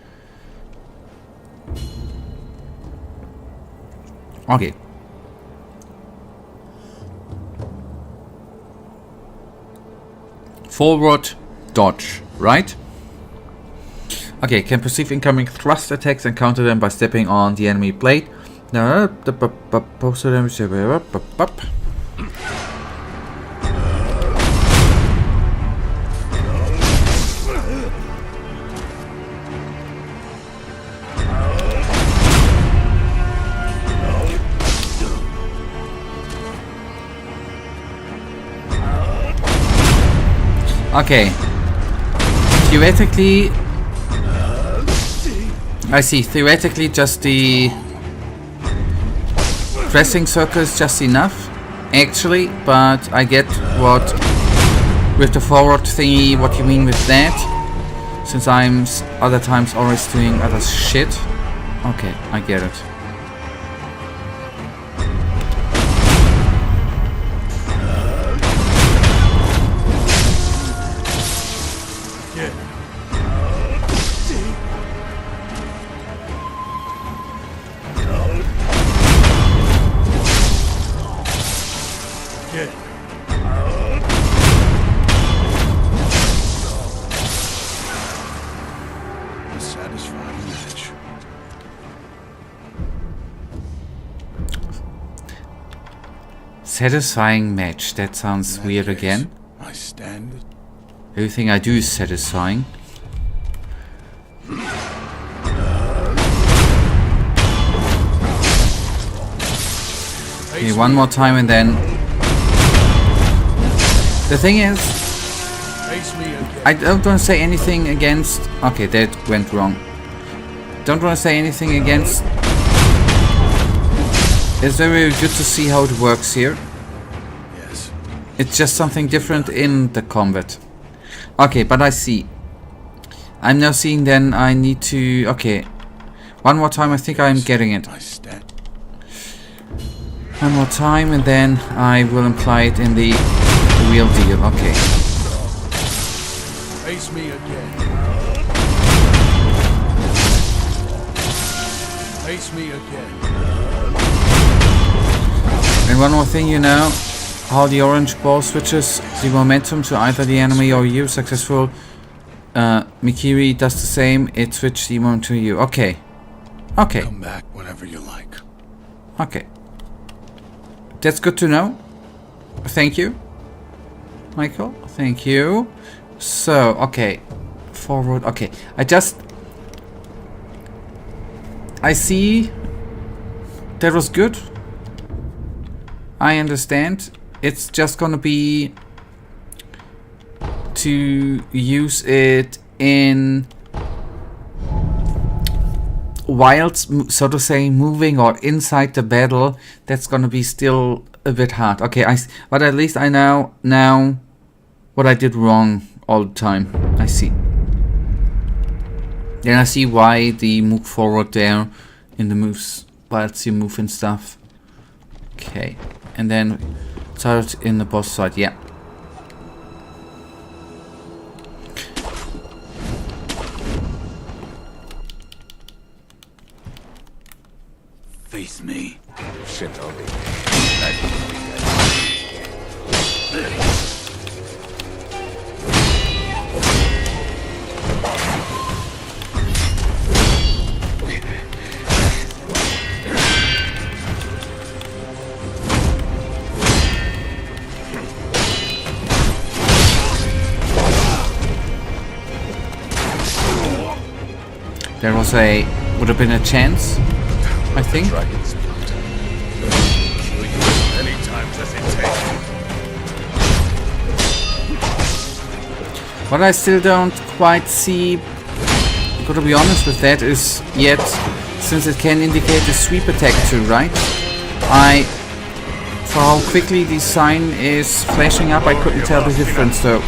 Okay. Forward, dodge, right? Okay, can perceive incoming thrust attacks and counter them by stepping on the enemy blade. No, okay. Theoretically, I see. Theoretically, just the pressing circle is just enough, actually. But I get what with the forward thingy, what you mean with that. Since I'm other times always doing other shit. Okay, I get it. Satisfying match. That sounds weird again. I stand. Everything I do is satisfying. Okay, one more time and then... The thing is... I don't want to say anything against... Okay, that went wrong. Don't want to say anything against... It's very good to see how it works here. Yes. It's just something different in the combat. Okay, but I see. I'm now seeing then I need to... Okay. One more time, I think I'm getting it. One more time and then I will imply it in the real deal. Okay. Face me again. Face me again. And one more thing, you know, how the orange ball switches the momentum to either the enemy or you. Successful Mikiri does the same. It switches the momentum to you. Okay. Okay. Come back whenever you like. Okay. That's good to know. Thank you, Michael. Thank you. So, okay. Forward. Okay. I see. That was good. I understand. It's just gonna be to use it in whilst, so to say, moving or inside the battle. That's gonna be still a bit hard. Okay, but at least I know now what I did wrong all the time. I see. Then I see why the move forward there in the moves whilst you move and stuff. Okay. And then start in the boss side, yeah. There would have been a chance, I think. Dragon's blood. Kill you as many times as it takes. What I still don't quite see, gotta be honest with that, is yet, since it can indicate the sweep attack too, right? For how quickly the sign is flashing up, I couldn't tell the difference, so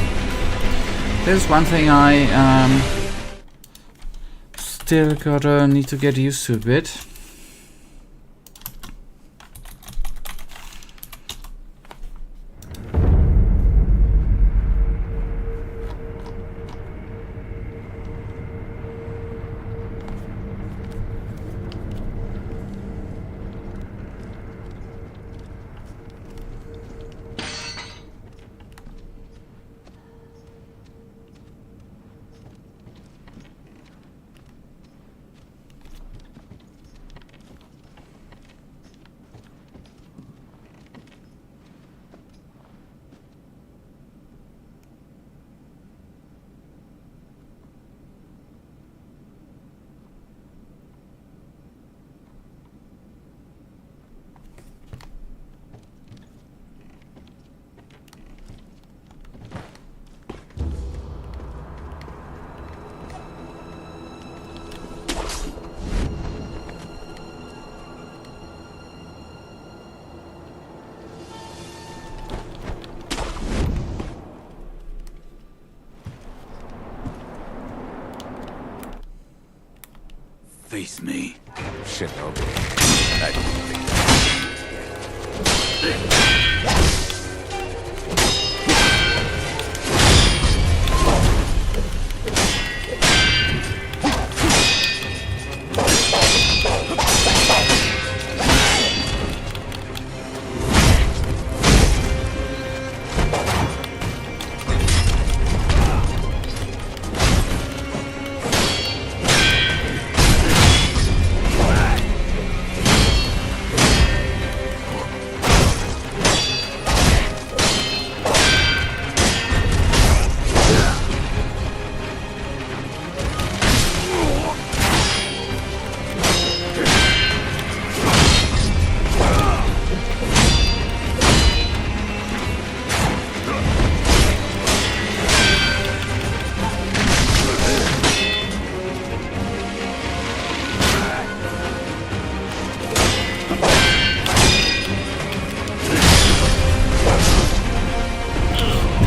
there's one thing I still need to get used to a bit. Face me. Shinobi.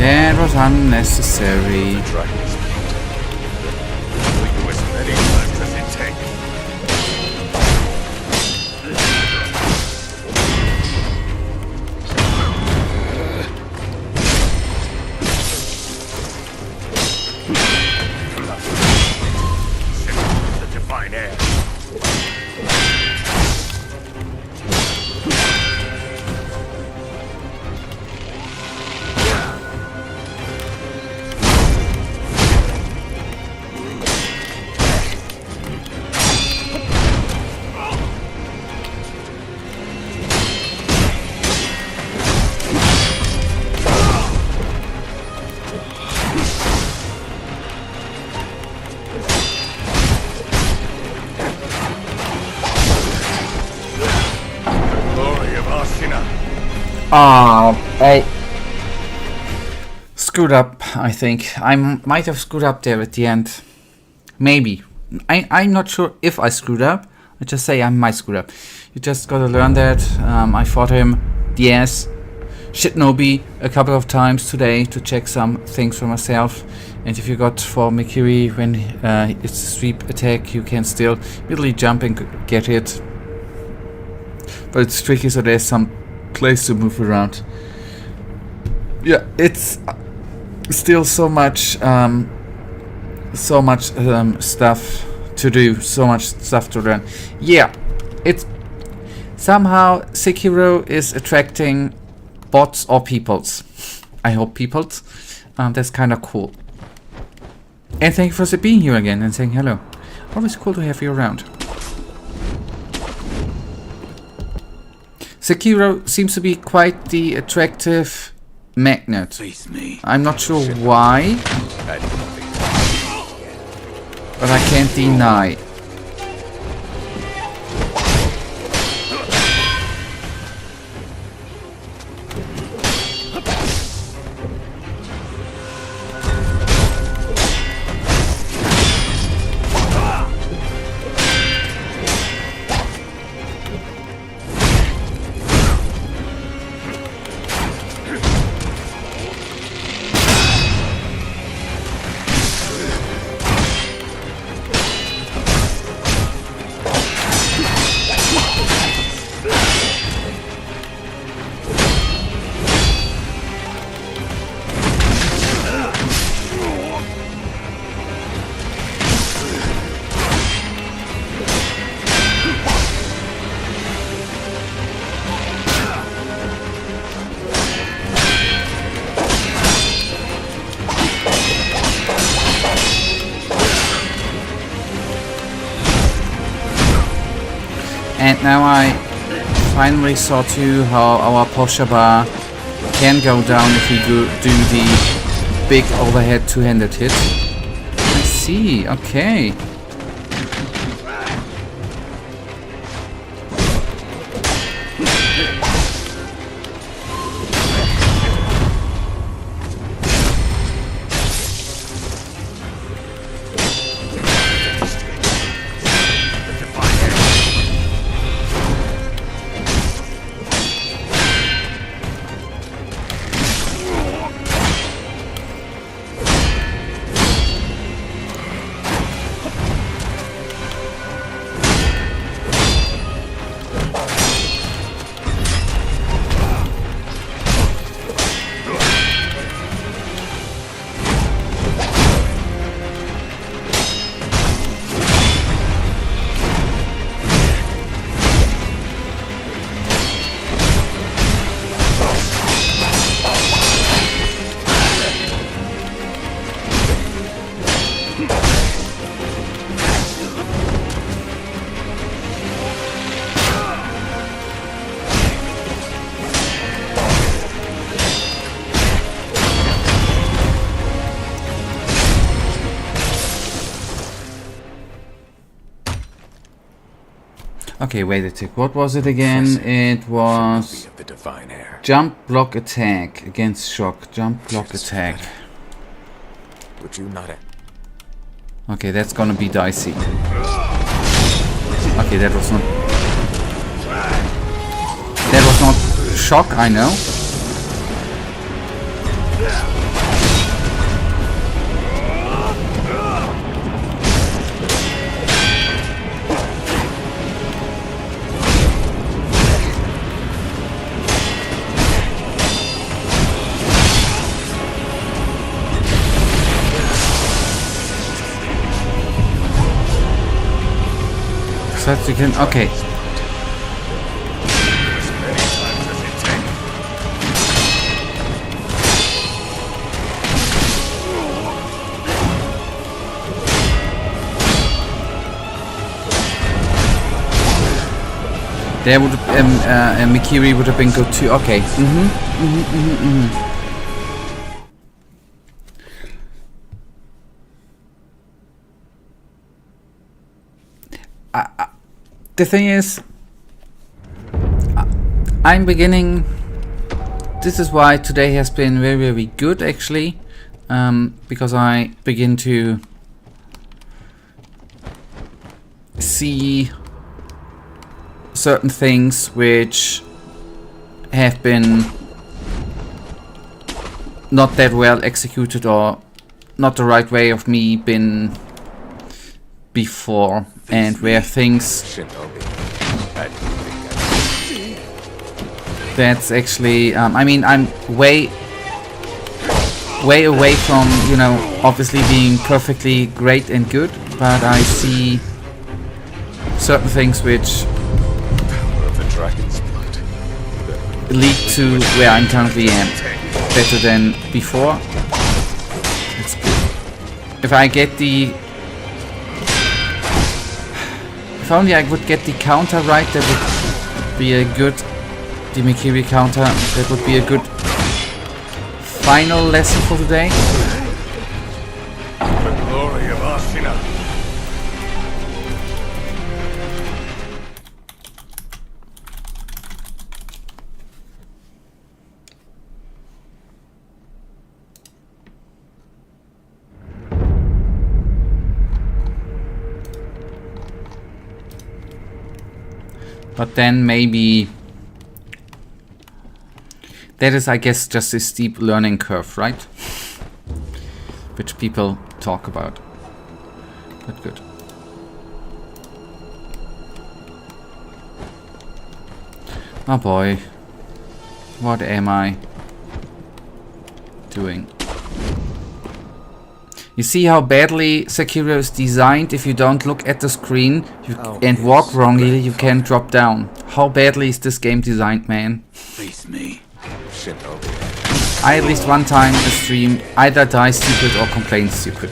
That was unnecessary. Dragon's blood. Kill you as many times as it takes. The Divine Heir. I screwed up, I think. I might have screwed up there at the end. Maybe. I'm not sure if I screwed up. I just say I might screw up. You just gotta learn that. I fought him, yes, shinobi a couple of times today to check some things for myself. And if you got for Mikiri, when it's a sweep attack, you can still immediately jump and get it. But it's tricky, so there's some place to move around. Yeah, it's still so much stuff to do, so much stuff to learn. Yeah, it's somehow Sekiro is attracting bots or peoples. I hope peoples. That's kind of cool. And thank you for being here again and saying hello. Always cool to have you around. Sekiro seems to be quite the attractive magnet. Face me. I'm not sure why, but I can't deny. And now I finally saw too how our posture bar can go down if we do the big overhead two-handed hit. I see, okay. Okay, wait a tick. What was it again? It was Of the Divine Heir. jump, block, attack against shock. Jump, block, attack. Would you not? Okay, that's gonna be dicey. Okay, that was not. That was not shock, I know. So that you can. Okay. There would Mikiri would have been good too. Okay. The thing is, I'm beginning. This is why today has been very, very good actually, because I begin to see certain things which have been not that well executed or not the right way of me been before, and where things Shinobi. that's actually I mean, I'm way away from, you know, obviously being perfectly great and good, but I see certain things which Of the dragon's blood. lead to where I'm currently am better than before. That's good. If I get the if only I would get the counter right, that would be a good, the Mikiri counter, that would be a good final lesson for today. The glory of Ashina. But then maybe that is, I guess, just a steep learning curve, right? Which people talk about. But good. Oh boy. What am I doing? You see how badly Sekiro is designed? If you don't look at the screen and walk wrongly, you can drop down. How badly is this game designed, man? Face me. Shinobi. I at least one time in a stream either die stupid or complain stupid.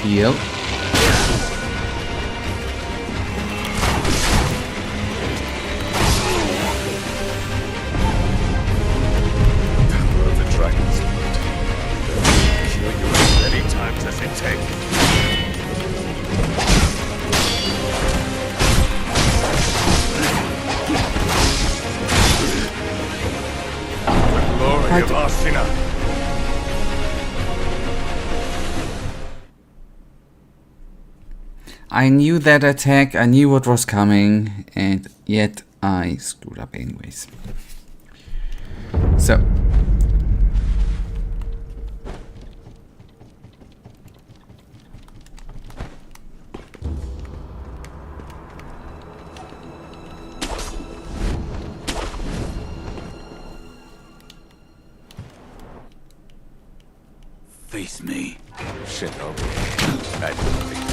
Heal. Power of the dragon's blood. Kill you as many times as it takes. The glory of Ashina. I knew that attack, I knew what was coming, and yet I screwed up anyways. So. Face me. Shinobi. I didn't think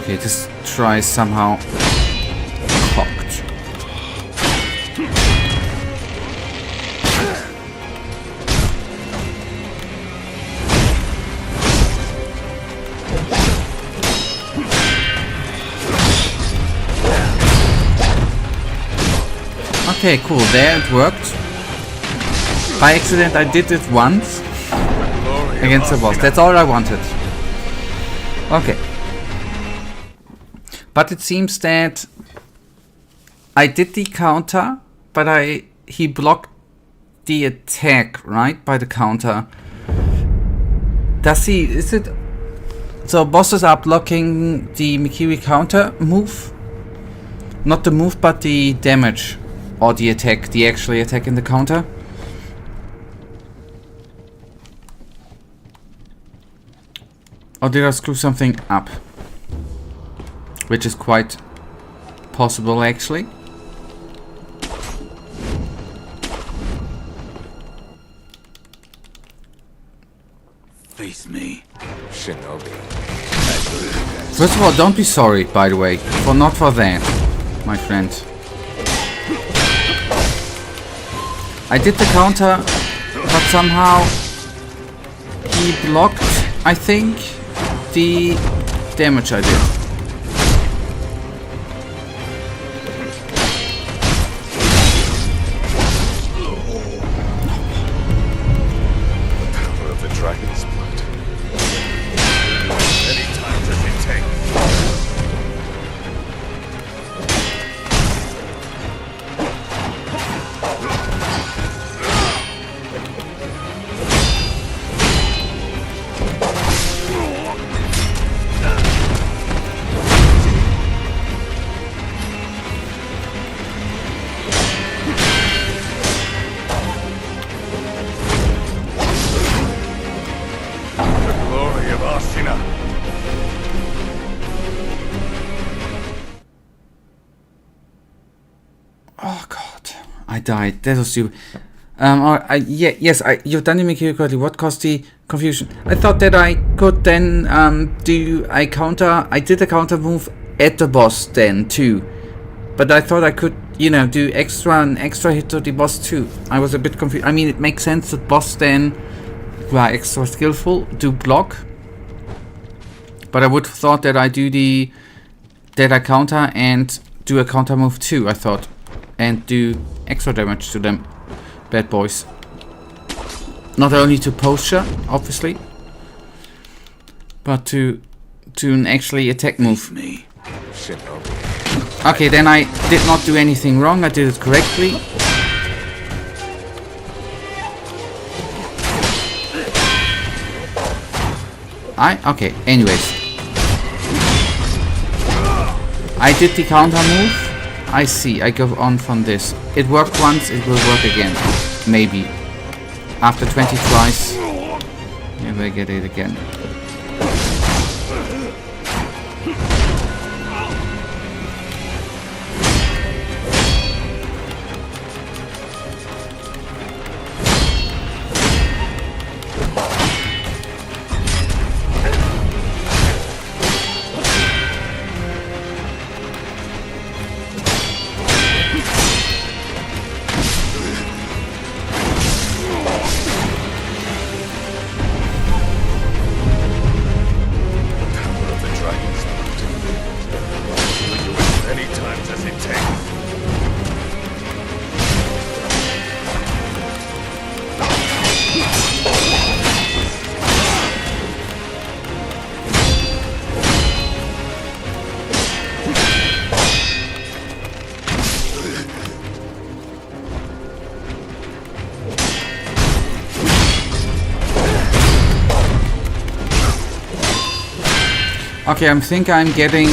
Okay, this try is somehow cocked. Okay, cool. There it worked. By accident, I did it once against the boss. That's all I wanted. Okay. But it seems that I did the counter, but he blocked the attack, right? By the counter. Is it... So bosses are blocking the Mikiri counter move? Not the move, but the damage. Or the attack, the actual attack in the counter. Or did I screw something up? Which is quite possible, actually. Face me. Shinobi. First of all, don't be sorry, by the way. Not for that, my friend. I did the counter, but somehow he blocked, I think, the damage I did. Oh god, I died. That was stupid. You've done the mechanic correctly. What caused the confusion? I thought that I could then do a counter. I did a counter move at the boss then too, but I thought I could, do an extra hit to the boss too. I was a bit confused. I mean, it makes sense that boss then, who are extra skillful, do block, but I would have thought that I counter and do a counter move too. I thought, and do extra damage to them. Bad boys. Not only to posture, obviously, but to an actually attack move. Me. Shinobi. Okay, then I did not do anything wrong. I did it correctly. Okay, anyways. I did the counter move. I see, I go on from this. It worked once, it will work again. Maybe. After 20 tries, maybe I get it again. Okay, I'm getting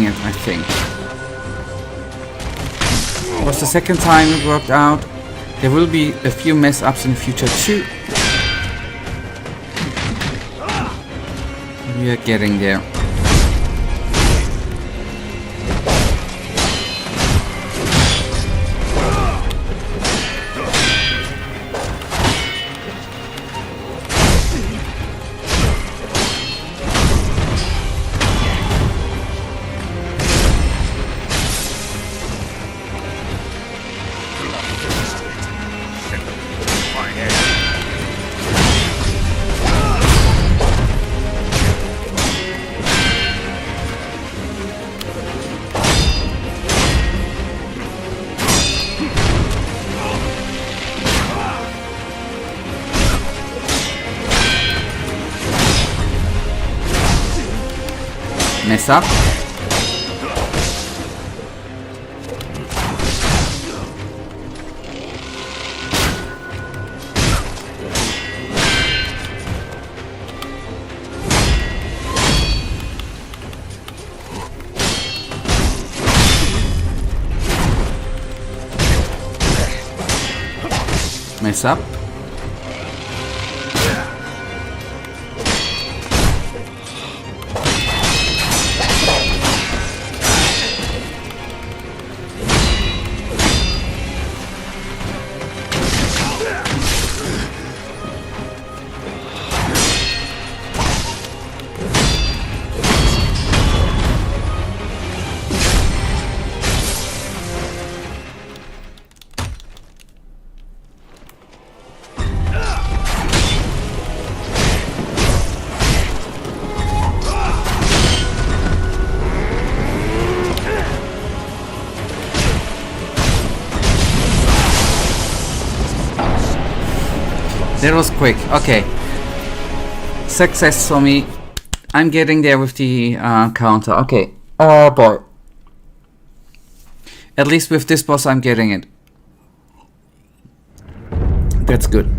it, I think. It was the second time it worked out. There will be a few mess ups in the future too. We are getting there. Mess up. Mess up. That was quick. Okay. Success for me. I'm getting there with the counter. Okay. Oh boy. At least with this boss I'm getting it. That's good.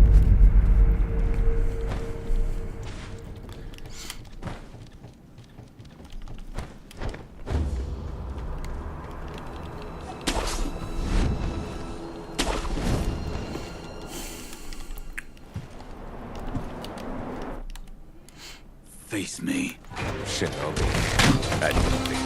Face me. Shinobi. I didn't think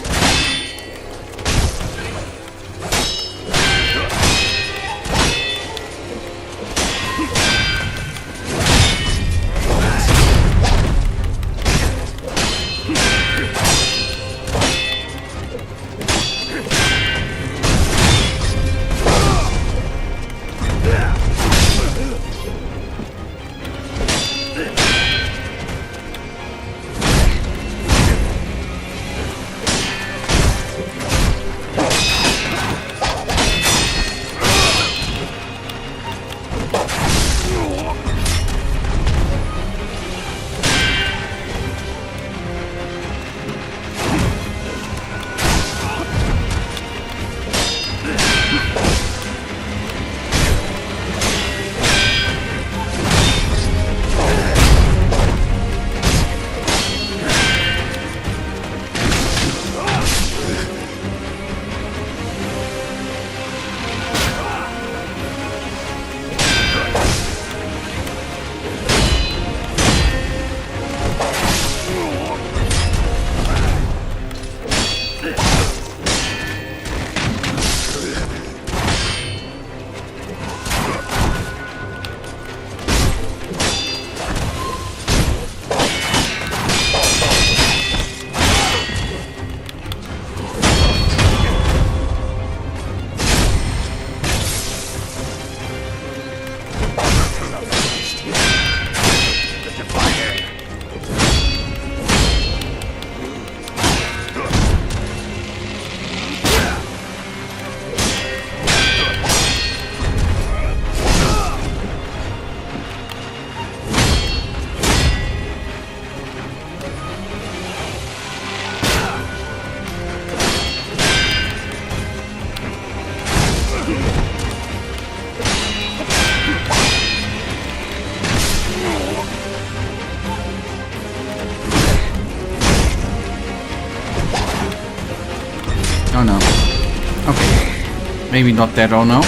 Maybe not that, or no.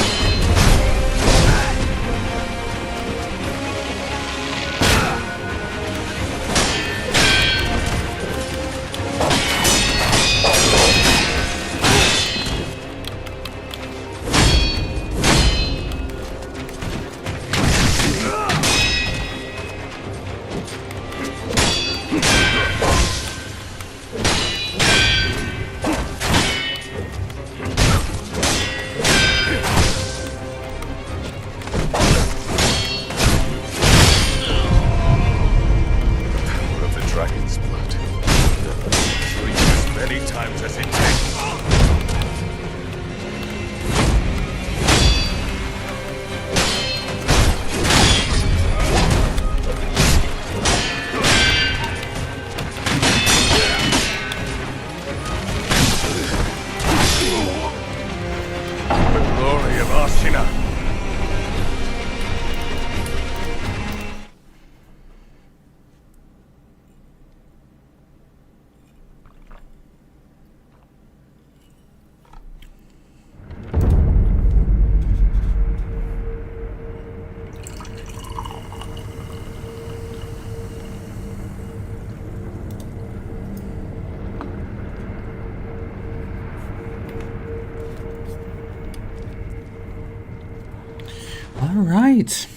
All right.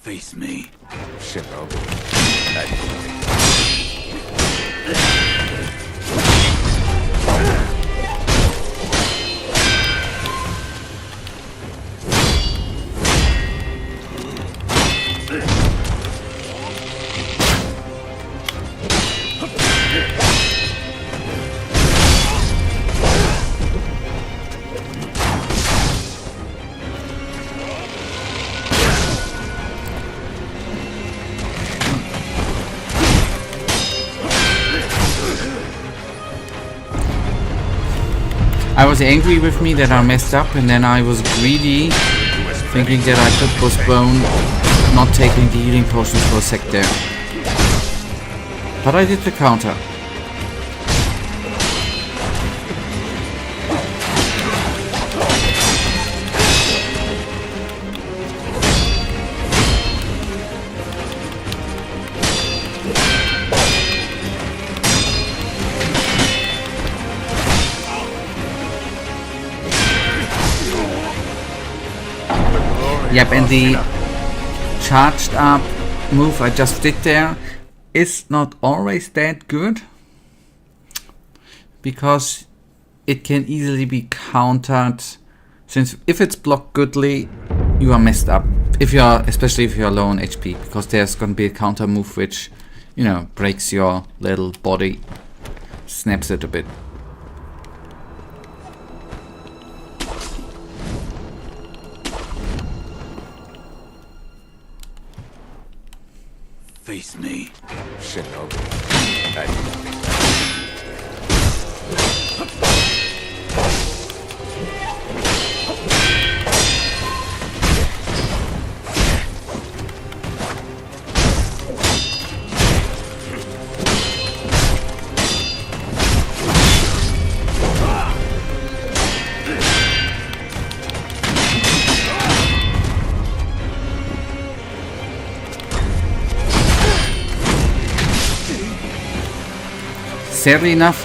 Face me. Shinobi. I was angry with me that I messed up, and then I was greedy, thinking that I could postpone not taking the healing potions for a sec there. But I did the counter. Yep, and the charged up move I just did there is not always that good, because it can easily be countered, since if it's blocked goodly, you are messed up. Especially if you're low on HP, because there's gonna be a counter move which, you know, breaks your little body, snaps it a bit. Face me. Shinobi. Sadly enough,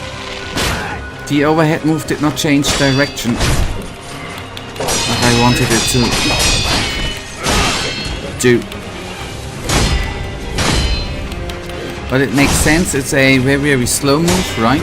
the overhead move did not change direction, but I wanted it to do. But it makes sense, it's a very, very slow move, right?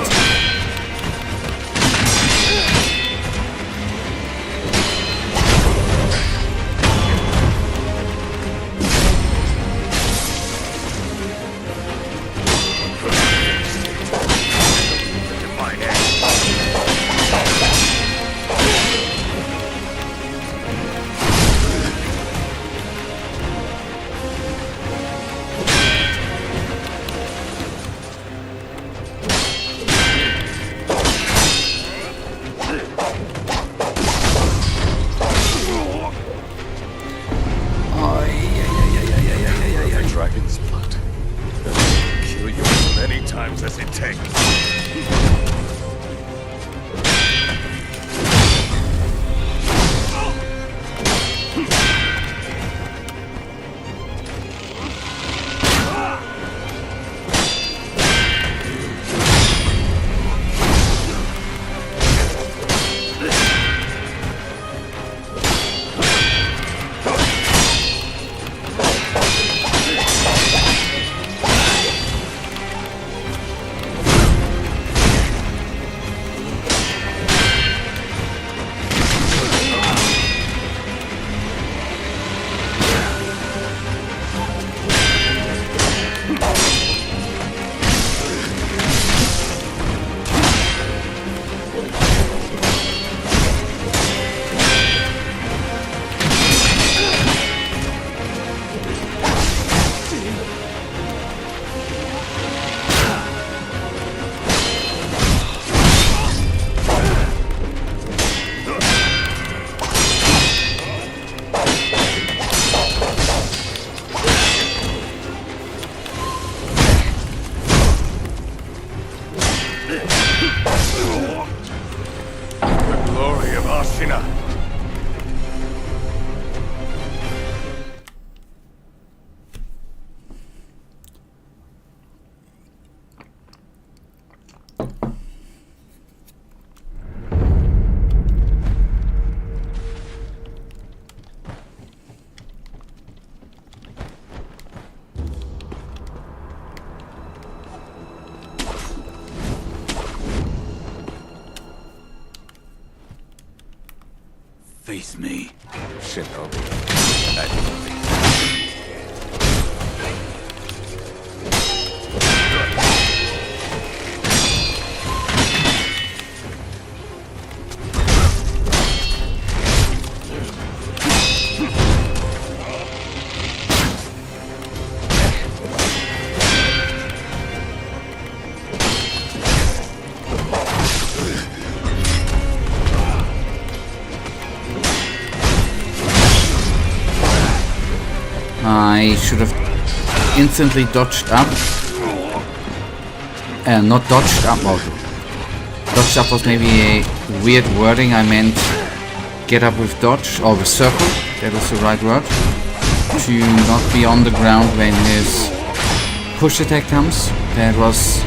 Face me. Shinobi. I should have instantly dodged up. Not dodged up. Well, dodged up was maybe a weird wording. I meant get up with dodge or with circle. That was the right word. To not be on the ground when his push attack comes. That was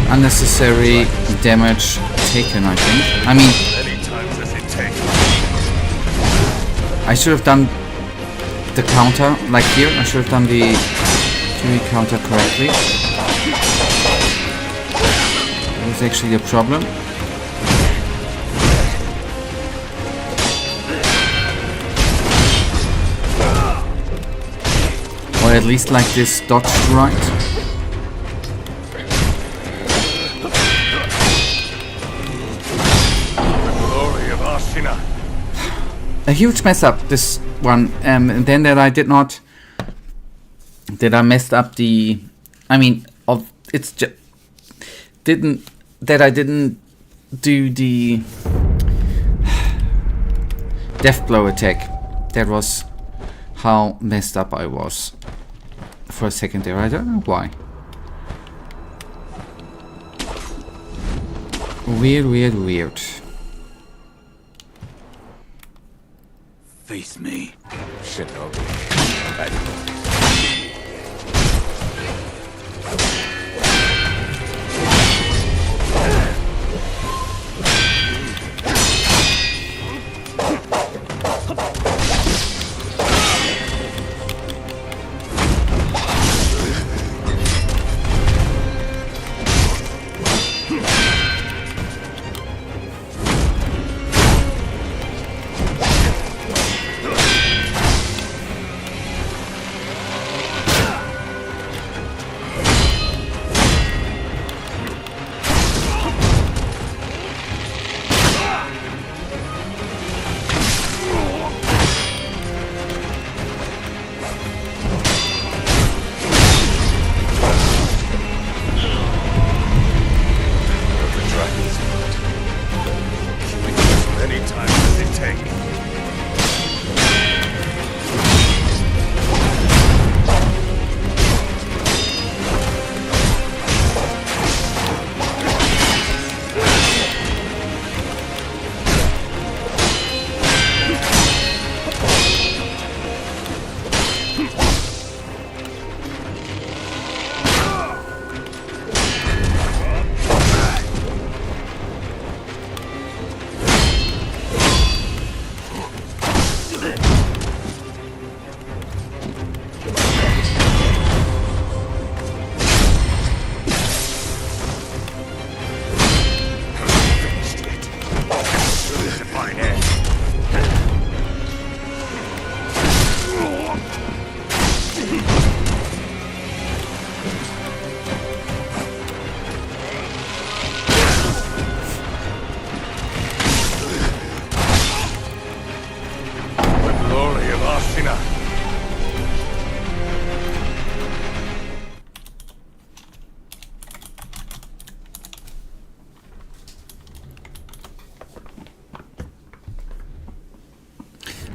unnecessary damage taken, I think. I mean, Many times as it takes. I should have done the counter, like here, I should have done the 3 counter correctly. That was actually the problem. Or at least like this dodged right. The glory of Ashina. A huge mess up, this one, and then that I did not, that I messed up the, I mean, of it's just that I didn't do the death blow attack. That was how messed up I was for a second there. I don't know why. Weird. Face me. Shinobi.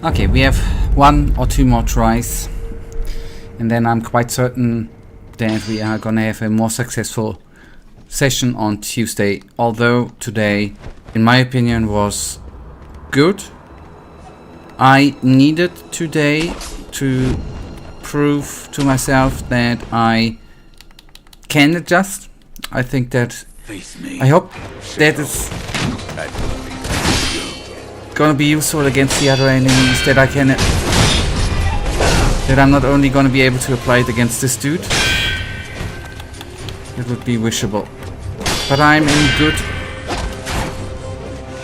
Okay, we have 1 or 2 more tries, and then I'm quite certain that we are gonna have a more successful session on Tuesday. Although today, in my opinion, was good. I needed today to prove to myself that I can adjust. I think that I hope that is gonna be useful against the other enemies, that I can, that I'm not only gonna be able to apply it against this dude. It would be wishable, but I'm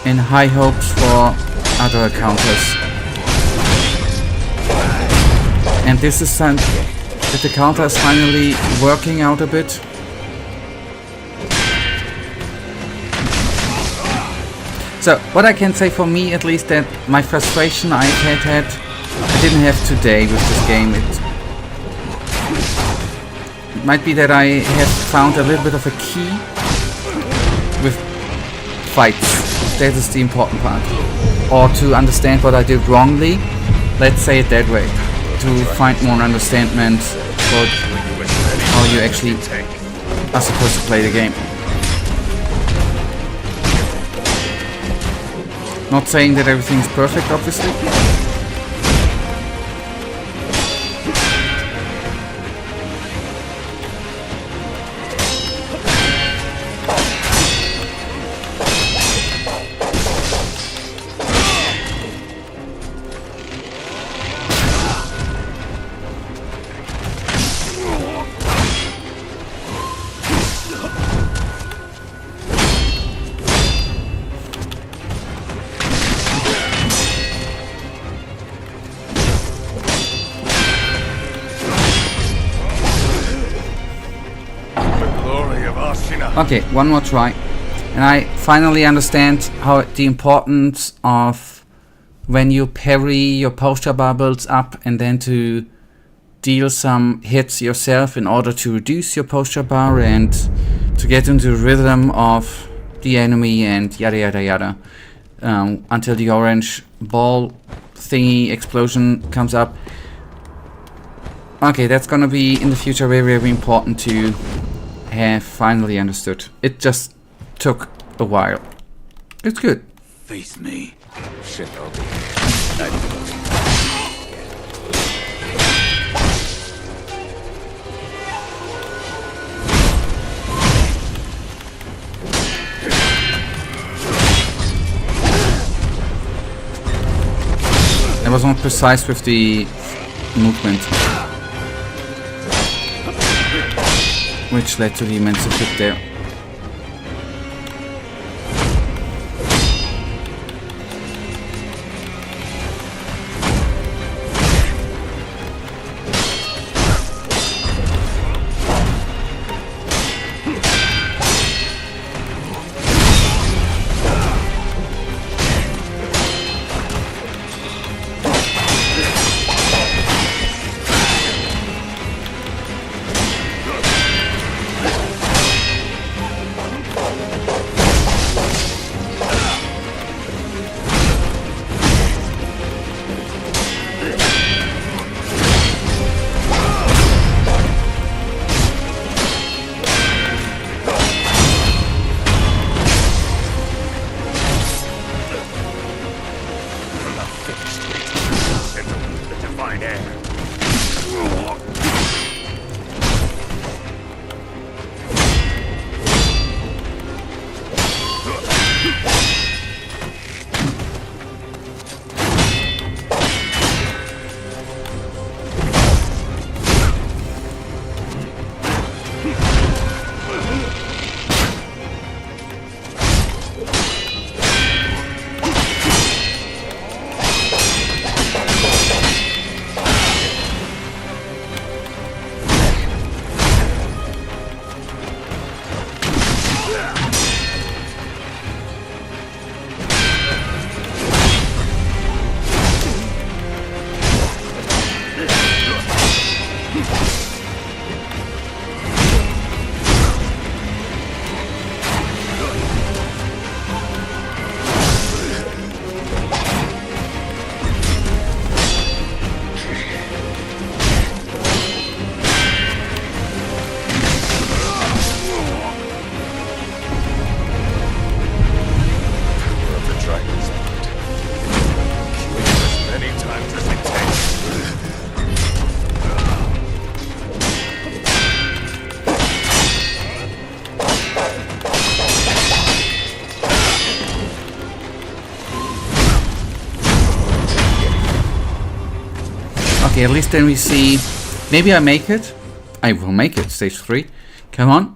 in high hopes for other encounters. And this is that the counter is finally working out a bit. So, what I can say for me at least, that my frustration I didn't have today with this game. It might be that I have found a little bit of a key with fights. That is the important part. Or to understand what I did wrongly, let's say it that way. To find more understanding for how you actually are supposed to play the game. Not saying that everything's perfect, obviously. Okay, one more try. And I finally understand how the importance of when you parry your posture bar builds up and then to deal some hits yourself in order to reduce your posture bar and to get into the rhythm of the enemy and yada yada yada until the orange ball thingy explosion comes up. Okay, that's gonna be in the future very, very important to have finally understood. It just took a while. It's good. Face me. Shinobi. I was not precise with the movement, which led to the immense hit there. Divine Heir. Okay, at least then we see. Maybe I make it. I will make it. Stage 3. Come on.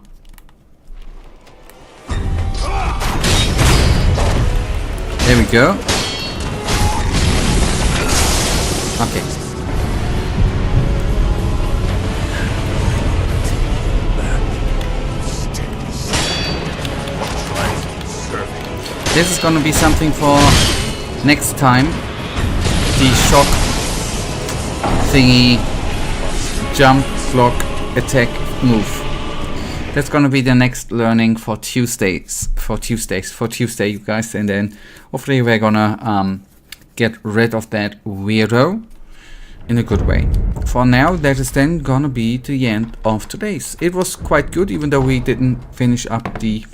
There we go. Okay. This is gonna be something for next time. The shock thingy, jump, block, attack, move. That's gonna be the next learning for Tuesday, you guys, and then hopefully we're gonna get rid of that weirdo in a good way. For now, that is then gonna be the end of today's. It was quite good, even though we didn't finish up the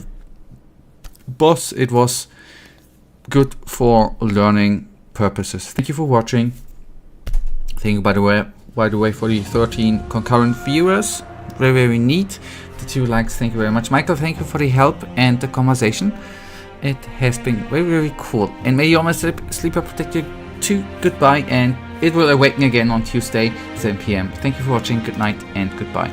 boss. It was good for learning purposes. Thank you for watching. Thank you, by the way, for the 13 concurrent viewers. Very, very neat. The 2 likes, thank you very much. Michael, thank you for the help and the conversation. It has been very, very cool. And may your sleeper protect you too. Goodbye, and it will awaken again on Tuesday, 7 PM. Thank you for watching. Good night and goodbye.